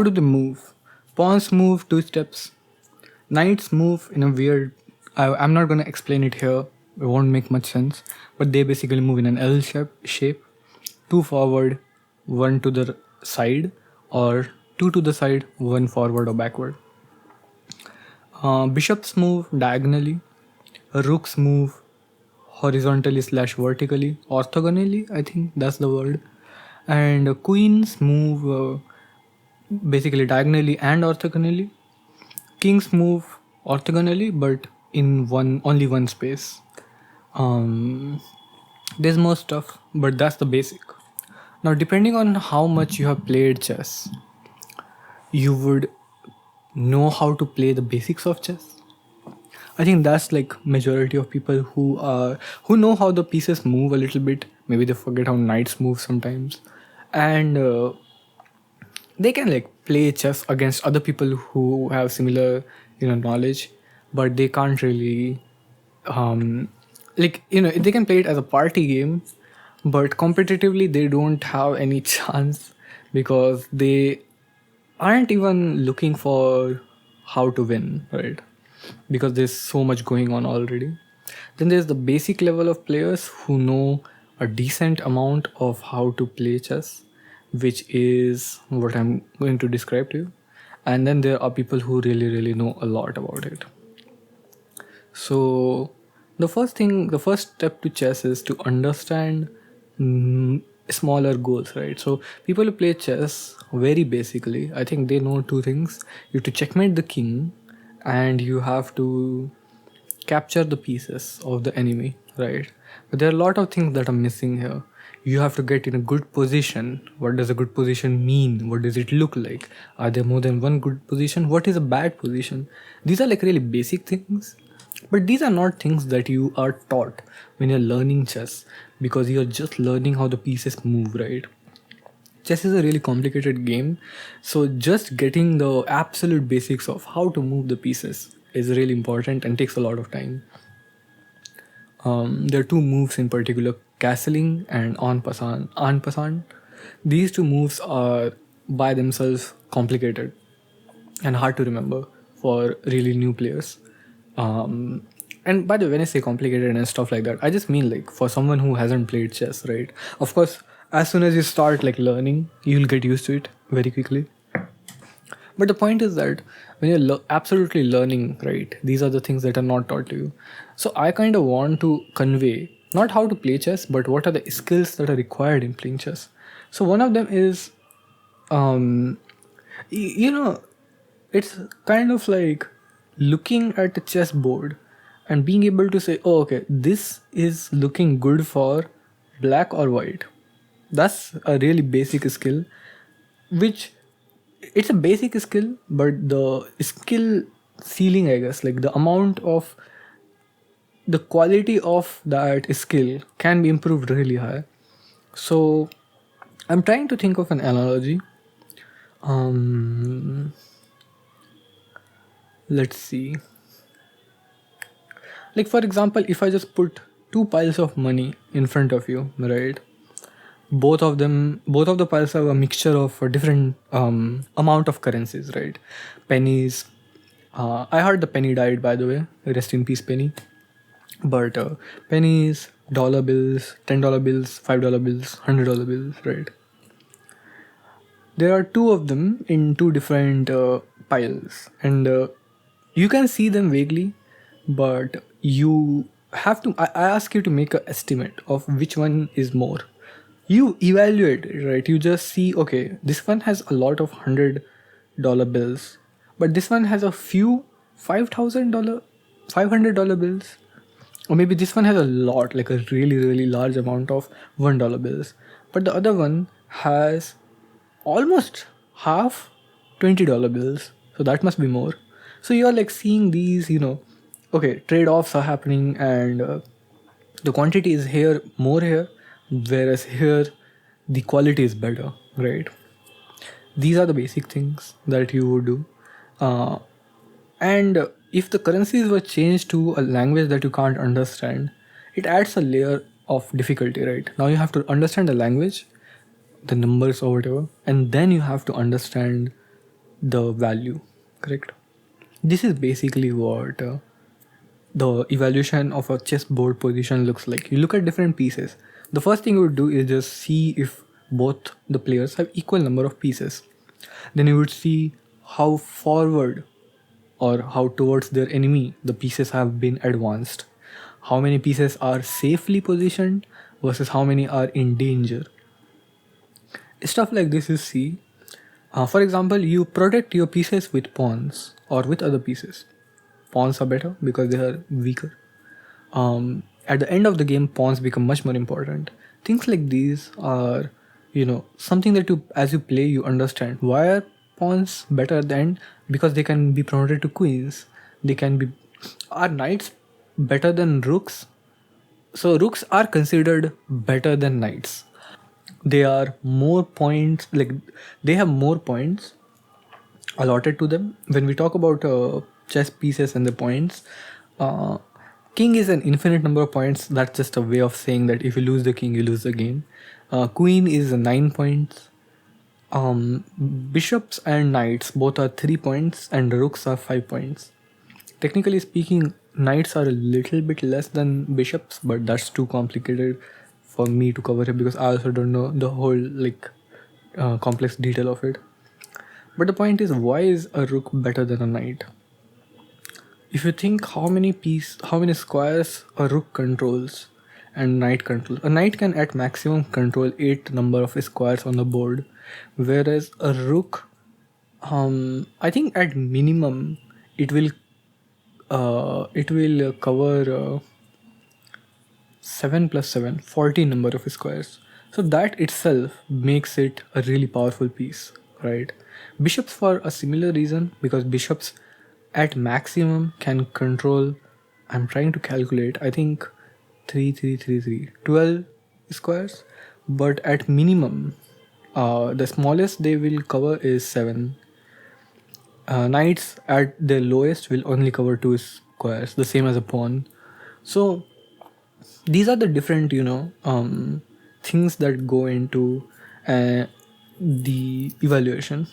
Speaker 1: do they move? Pawns move 2 steps. Knights move in a weird. I'm not gonna explain it here. It won't make much sense. But they basically move in an L shape. 2 forward, 1 to the side, or 2 to the side, 1 forward or backward. Bishops move diagonally. Rooks move horizontally / vertically. Orthogonally, I think that's the word. And queens move basically diagonally and orthogonally. Kings move orthogonally, but in only one space. There's more stuff, but that's the basic. Now, depending on how much you have played chess, you would know how to play the basics of chess. I think that's like majority of people who know how the pieces move a little bit. Maybe they forget how knights move sometimes, and they can like play chess against other people who have similar knowledge, but they can't really they can play it as a party game, but competitively they don't have any chance because they aren't even looking for how to win, right? Because there's so much going on already. Then there's the basic level of players who know a decent amount of how to play chess, which is what I'm going to describe to you. And then there are people who really know a lot about it. So the first step to chess is to understand smaller goals, right? So people who play chess very basically, I think they know 2 things. You have to checkmate the king, and you have to capture the pieces of the enemy, right? But there are a lot of things that are missing here. You have to get in a good position. What does a good position mean? What does it look like? Are there more than one good position? What is a bad position? These are like really basic things, but these are not things that you are taught when you're learning chess, because you're just learning how the pieces move, right? Chess is a really complicated game, so just getting the absolute basics of how to move the pieces is really important and takes a lot of time. There are 2 moves in particular, castling and en passant. These 2 moves are by themselves complicated and hard to remember for really new players. And by the way, when I say complicated and stuff like that, I just mean like for someone who hasn't played chess, right? Of course, as soon as you start like learning, you'll get used to it very quickly. But the point is that when you're absolutely learning, right, these are the things that are not taught to you. So I kind of want to convey not how to play chess, but what are the skills that are required in playing chess. So one of them is, it's kind of like looking at a chessboard and being able to say, oh, okay, this is looking good for black or white. That's a really basic skill. which it's a basic skill, but the skill ceiling, I guess, like the amount of the quality of that skill can be improved really high. So I'm trying to think of an analogy. um let's see, like for example, if I just put two piles of money in front of you, right? Both of the piles have a mixture of a different amount of currencies, right? Pennies. I heard the penny died, by the way. Rest in peace, penny. But pennies, dollar bills, $10 bills, $5 bills, $100 bills, right? There are two of them in two different piles, and you can see them vaguely, but you have to. I ask you to make an estimate of which one is more. You evaluate it, right? You just see, okay, this one has a lot of $100 bills, but this one has a few $5,000, $500 bills. Or maybe this one has a lot, like a really, really large amount of $1 bills. But the other one has almost half $20 bills. So that must be more. So you're like seeing these, okay, trade offs are happening, and the quantity is here, more here, whereas here the quality is better, right? These are the basic things that you would do. And if the currencies were changed to a language that you can't understand, it adds a layer of difficulty, right? Now you have to understand the language, the numbers or whatever, and then you have to understand the value, correct? This is basically what the evaluation of a chessboard position looks like. You look at different pieces. The first thing you would do is just see if both the players have equal number of pieces. Then you would see how forward or how towards their enemy the pieces have been advanced. How many pieces are safely positioned versus how many are in danger. Stuff like this you see. For example, you protect your pieces with pawns or with other pieces. Pawns are better because they are weaker. At the end of the game, pawns become much more important. Things like these are, something that you, as you play, you understand. Why are pawns better at the end? Because they can be promoted to queens. They can be. Are knights better than rooks? So rooks are considered better than knights. They are more points, like they have more points allotted to them. When we talk about chess pieces and the points, king is an infinite number of points. That's just a way of saying that if you lose the king, you lose the game. Queen is 9 points. Bishops and knights both are 3 points, and rooks are 5 points. Technically speaking, knights are a little bit less than bishops, but that's too complicated for me to cover it because I also don't know the whole complex detail of it. But the point is, why is a rook better than a knight? If you think how many squares a rook controls and knight controls, a knight can at maximum control 8 number of squares on the board, whereas a rook, I think at minimum it will cover 7 plus 7, 14 number of squares. So that itself makes it a really powerful piece, right? Bishops for a similar reason, because bishops at maximum can control, I'm trying to calculate, I think 12 squares, but at minimum, the smallest they will cover is 7. Knights at their lowest will only cover 2 squares, the same as a pawn. So these are the different things that go into the evaluation.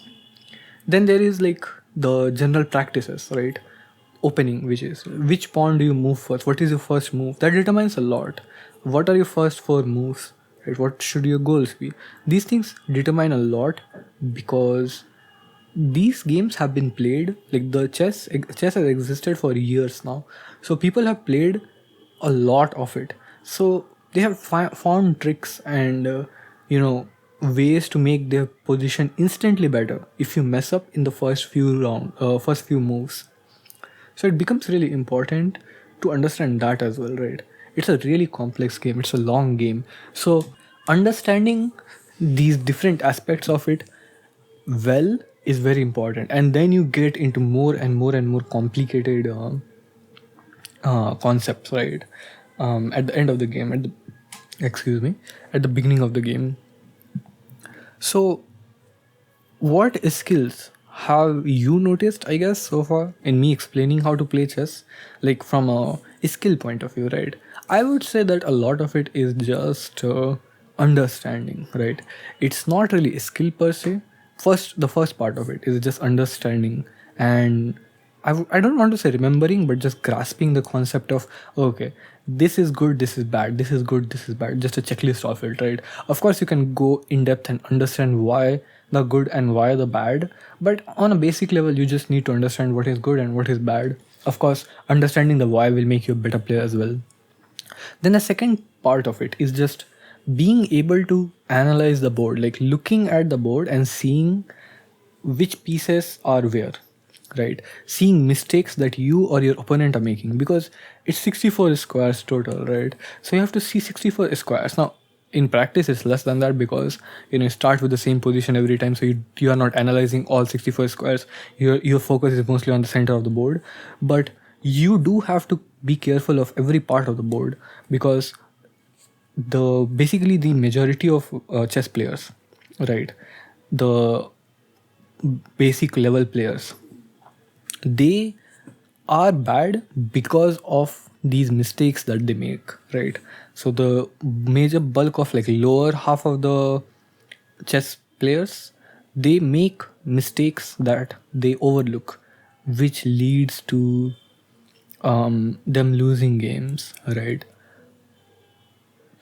Speaker 1: Then there is like the general practices, right? Opening, which is which pawn do you move first, what is your first move, that determines a lot. What are your first 4 moves, right? What should your goals be? These things determine a lot, because these games have been played, like the chess has existed for years now, so people have played a lot of it. So they have found tricks and ways to make their position instantly better if you mess up in the first few moves. So it becomes really important to understand that as well, right? It's a really complex game, it's a long game. So understanding these different aspects of it well is very important, and then you get into more and more and more complicated concepts, right? At the end of the game, excuse me, at the beginning of the game. So what skills have you noticed, I guess, so far in me explaining how to play chess, like from a skill point of view, right? I would say that a lot of it is just understanding, right? It's not really a skill per se. The first part of it is just understanding, and I don't want to say remembering, but just grasping the concept of, okay, this is good, this is bad, this is good, this is bad, just a checklist of it, right? Of course, you can go in depth and understand why the good and why the bad, but on a basic level, you just need to understand what is good and what is bad. Of course, understanding the why will make you a better player as well. Then the second part of it is just being able to analyze the board, like looking at the board and seeing which pieces are where, right? Seeing mistakes that you or your opponent are making, because it's 64 squares total, right? So you have to see 64 squares. Now, in practice, it's less than that, because you start with the same position every time, so you are not analyzing all 64 squares. Your focus is mostly on the center of the board, but you do have to be careful of every part of the board, because basically the majority of chess players, right, the basic level players, they are bad because of these mistakes that they make, right? So the major bulk of like lower half of the chess players, they make mistakes that they overlook, which leads to them losing games, right?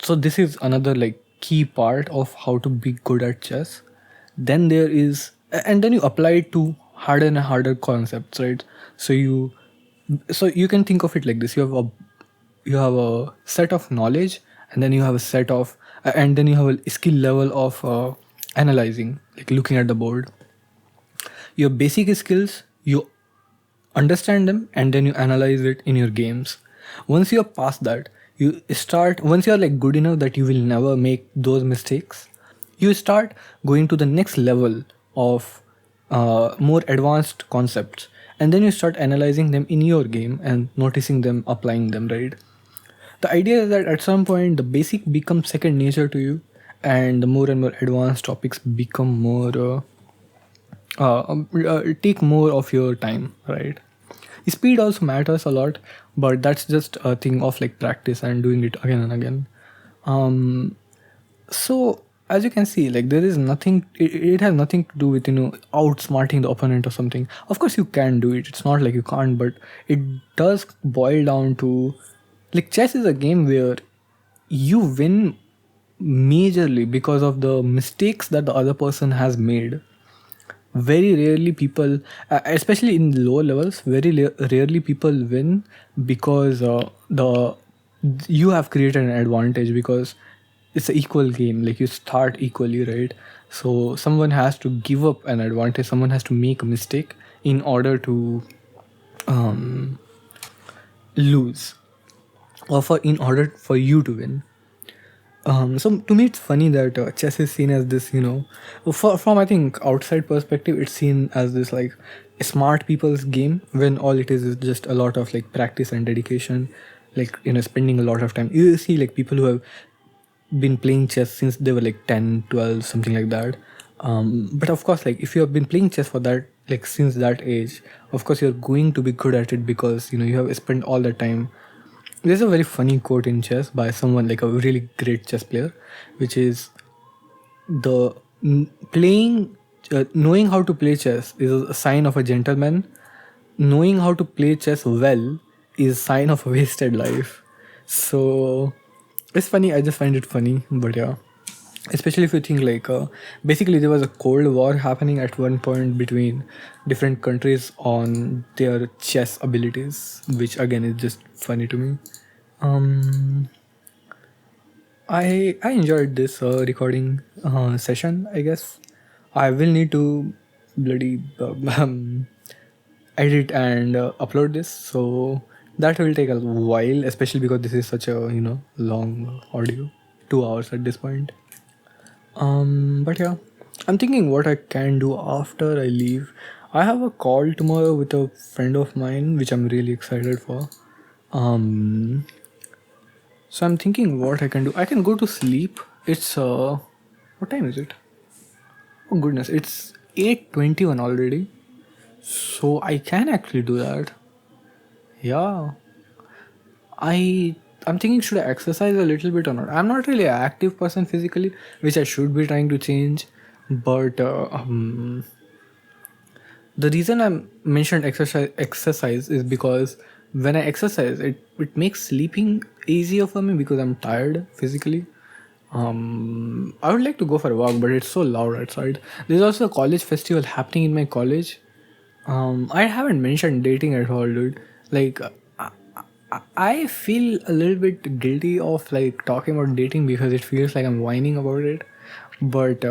Speaker 1: So this is another like key part of how to be good at chess. Then there is, and then you apply it to harder and harder concepts, right? So you can think of it like this: you have a set of knowledge, and then you have a set of and then you have a skill level of analyzing, like looking at the board. Your basic skills, you understand them, and then you analyze it in your games. Once you're past that, once you're like good enough that you will never make those mistakes, you start going to the next level of more advanced concepts, and then you start analyzing them in your game and noticing them, applying them, right? The idea is that at some point the basic becomes second nature to you, and the more and more advanced topics become more take more of your time, right? Speed also matters a lot, but that's just a thing of like practice and doing it again and again. So as you can see, like there is nothing, it has nothing to do with outsmarting the opponent or something. Of course you can do it, it's not like you can't, but it does boil down to, like, chess is a game where you win majorly because of the mistakes that the other person has made. Very rarely people, especially in lower levels, rarely people win because the you have created an advantage, because it's an equal game, like you start equally, right? So someone has to give up an advantage, someone has to make a mistake in order to lose, or in order for you to win. So to me, it's funny that chess is seen as this, from I think outside perspective, it's seen as this like smart people's game, when all it is just a lot of like practice and dedication, like spending a lot of time. You see like people who have been playing chess since they were like 10, 12, something like that. But of course, like if you have been playing chess for that, like since that age, of course you're going to be good at it, because you have spent all the time. There's a very funny quote in chess by someone like a really great chess player, which is the knowing how to play chess is a sign of a gentleman. Knowing how to play chess well is a sign of a wasted life. So it's funny. I just find it funny, but yeah. Especially if you think like basically there was a cold war happening at one point between different countries on their chess abilities, which again is just funny to me. I enjoyed this recording session, I guess. I will need to bloody edit and upload this, so that will take a while, especially because this is such a long audio, 2 hours at this point. But yeah, I'm thinking what I can do after I leave. I have a call tomorrow with a friend of mine, which I'm really excited for. Um, so I'm thinking what I can do. I can go to sleep. It's what time is it? Oh goodness, it's 8:21 already. So I can actually do that. Yeah. I I'm thinking should I exercise a little bit or not? I'm not really an active person physically, which I should be trying to change. But the reason I mentioned exercise is because when I exercise, it makes sleeping easier for me because I'm tired physically. I would like to go for a walk, but it's so loud outside. There's also a college festival happening in my college. I haven't mentioned dating at all, dude. Like, I feel a little bit guilty of like talking about dating because it feels like I'm whining about it. But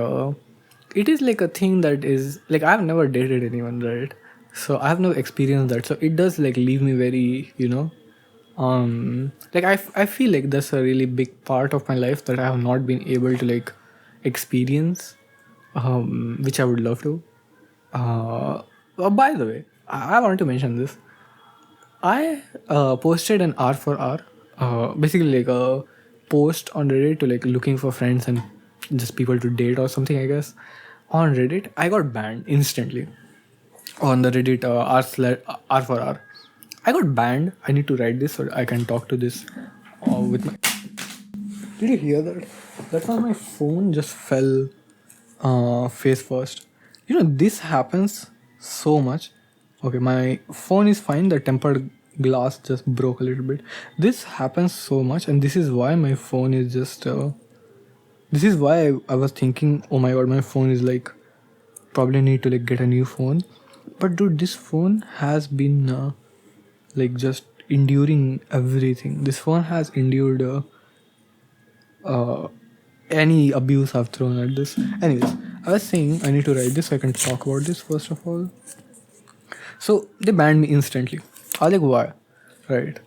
Speaker 1: it is like a thing that is like I've never dated anyone, right? So I have no experience that. So it does like leave me very, like I feel like that's a really big part of my life that I have not been able to like experience, which I would love to. By the way, I want to mention this. I posted an R for R, basically like a post on Reddit to like looking for friends and just people to date or something, I guess. On Reddit, I got banned instantly on the Reddit R for R. I got banned. I need to write this so I can talk to this with my. Did you hear that? That's why my phone just fell face first. This happens so much. Okay, my phone is fine. The tempered glass just broke a little bit. This happens so much, and this is why my phone is just. This is why I was thinking, oh my god, my phone is like probably need to like get a new phone. But dude, this phone has been like just enduring everything. This phone has endured any abuse I've thrown at this. Anyways, I was saying I need to write this so I can talk about this first of all. So they banned me instantly. I was like, why? Right.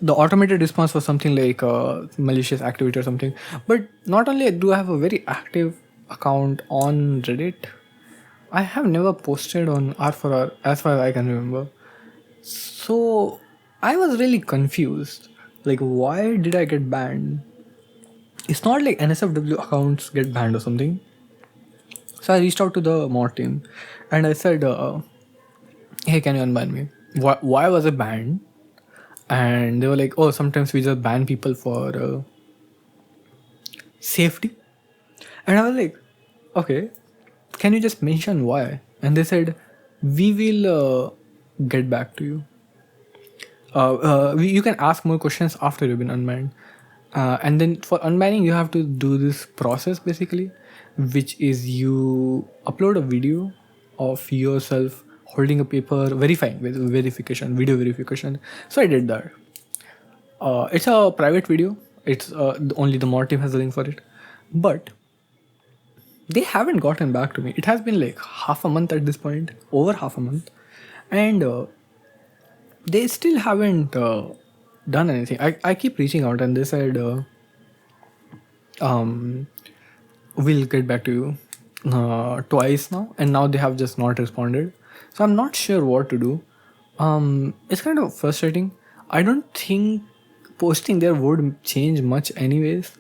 Speaker 1: The automated response was something like malicious activity or something. But not only do I have a very active account on Reddit, I have never posted on R4R as far as I can remember. So I was really confused. Like, why did I get banned? It's not like NSFW accounts get banned or something. So I reached out to the mod team and I said, hey, can you unban me? Why was I banned? And they were like, oh, sometimes we just ban people for safety. And I was like, okay, can you just mention why? And they said, we will get back to you. You can ask more questions after you've been unbanned. And then for unbanning, you have to do this process basically, which is you upload a video of yourself holding a paper verifying with verification, video verification. So I did that. It's a private video. It's only the mod team has a link for it. But they haven't gotten back to me. It has been like half a month at this point, over half a month. And they still haven't done anything. I keep reaching out and they said, we'll get back to you twice now. And now they have just not responded. So I'm not sure what to do. It's kind of frustrating. I don't think posting there would change much anyways.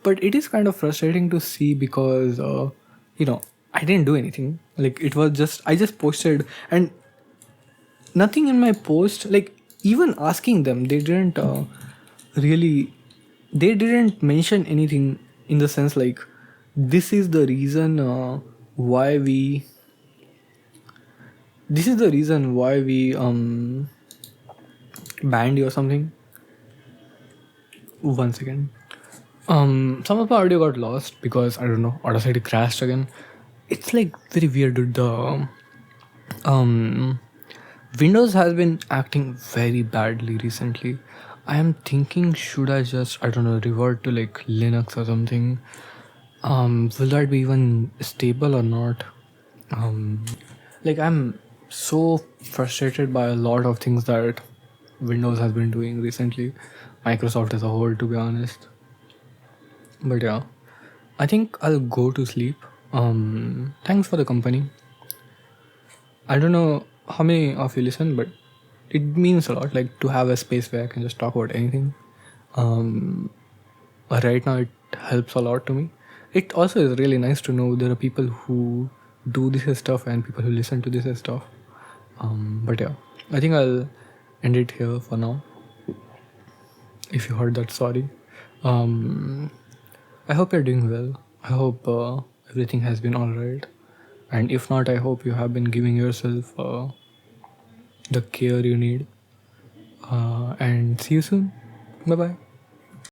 Speaker 1: But it is kind of frustrating to see because, I didn't do anything. Like it was just, I just posted and nothing in my post, like even asking them, they didn't they didn't mention anything in the sense like, this is the reason why we banned you or something. One second. Some of my audio got lost because I don't know, Audacity crashed again. It's like very weird, dude. The Windows has been acting very badly recently. I am thinking, should I just, I don't know, revert to like Linux or something? Will that be even stable or not? Like I'm so frustrated by a lot of things that Windows has been doing recently. Microsoft as a whole, to be honest. But yeah, I think I'll go to sleep. Thanks for the company. I don't know how many of you listen, but it means a lot, like to have a space where I can just talk about anything. Right now, it helps a lot to me. It also is really nice to know there are people who do this stuff and people who listen to this stuff. But yeah, I think I'll end it here for now. If you heard that, sorry. Um, I hope you're doing well. I hope everything has been alright. And if not, I hope you have been giving yourself the care you need. And see you soon. Bye bye.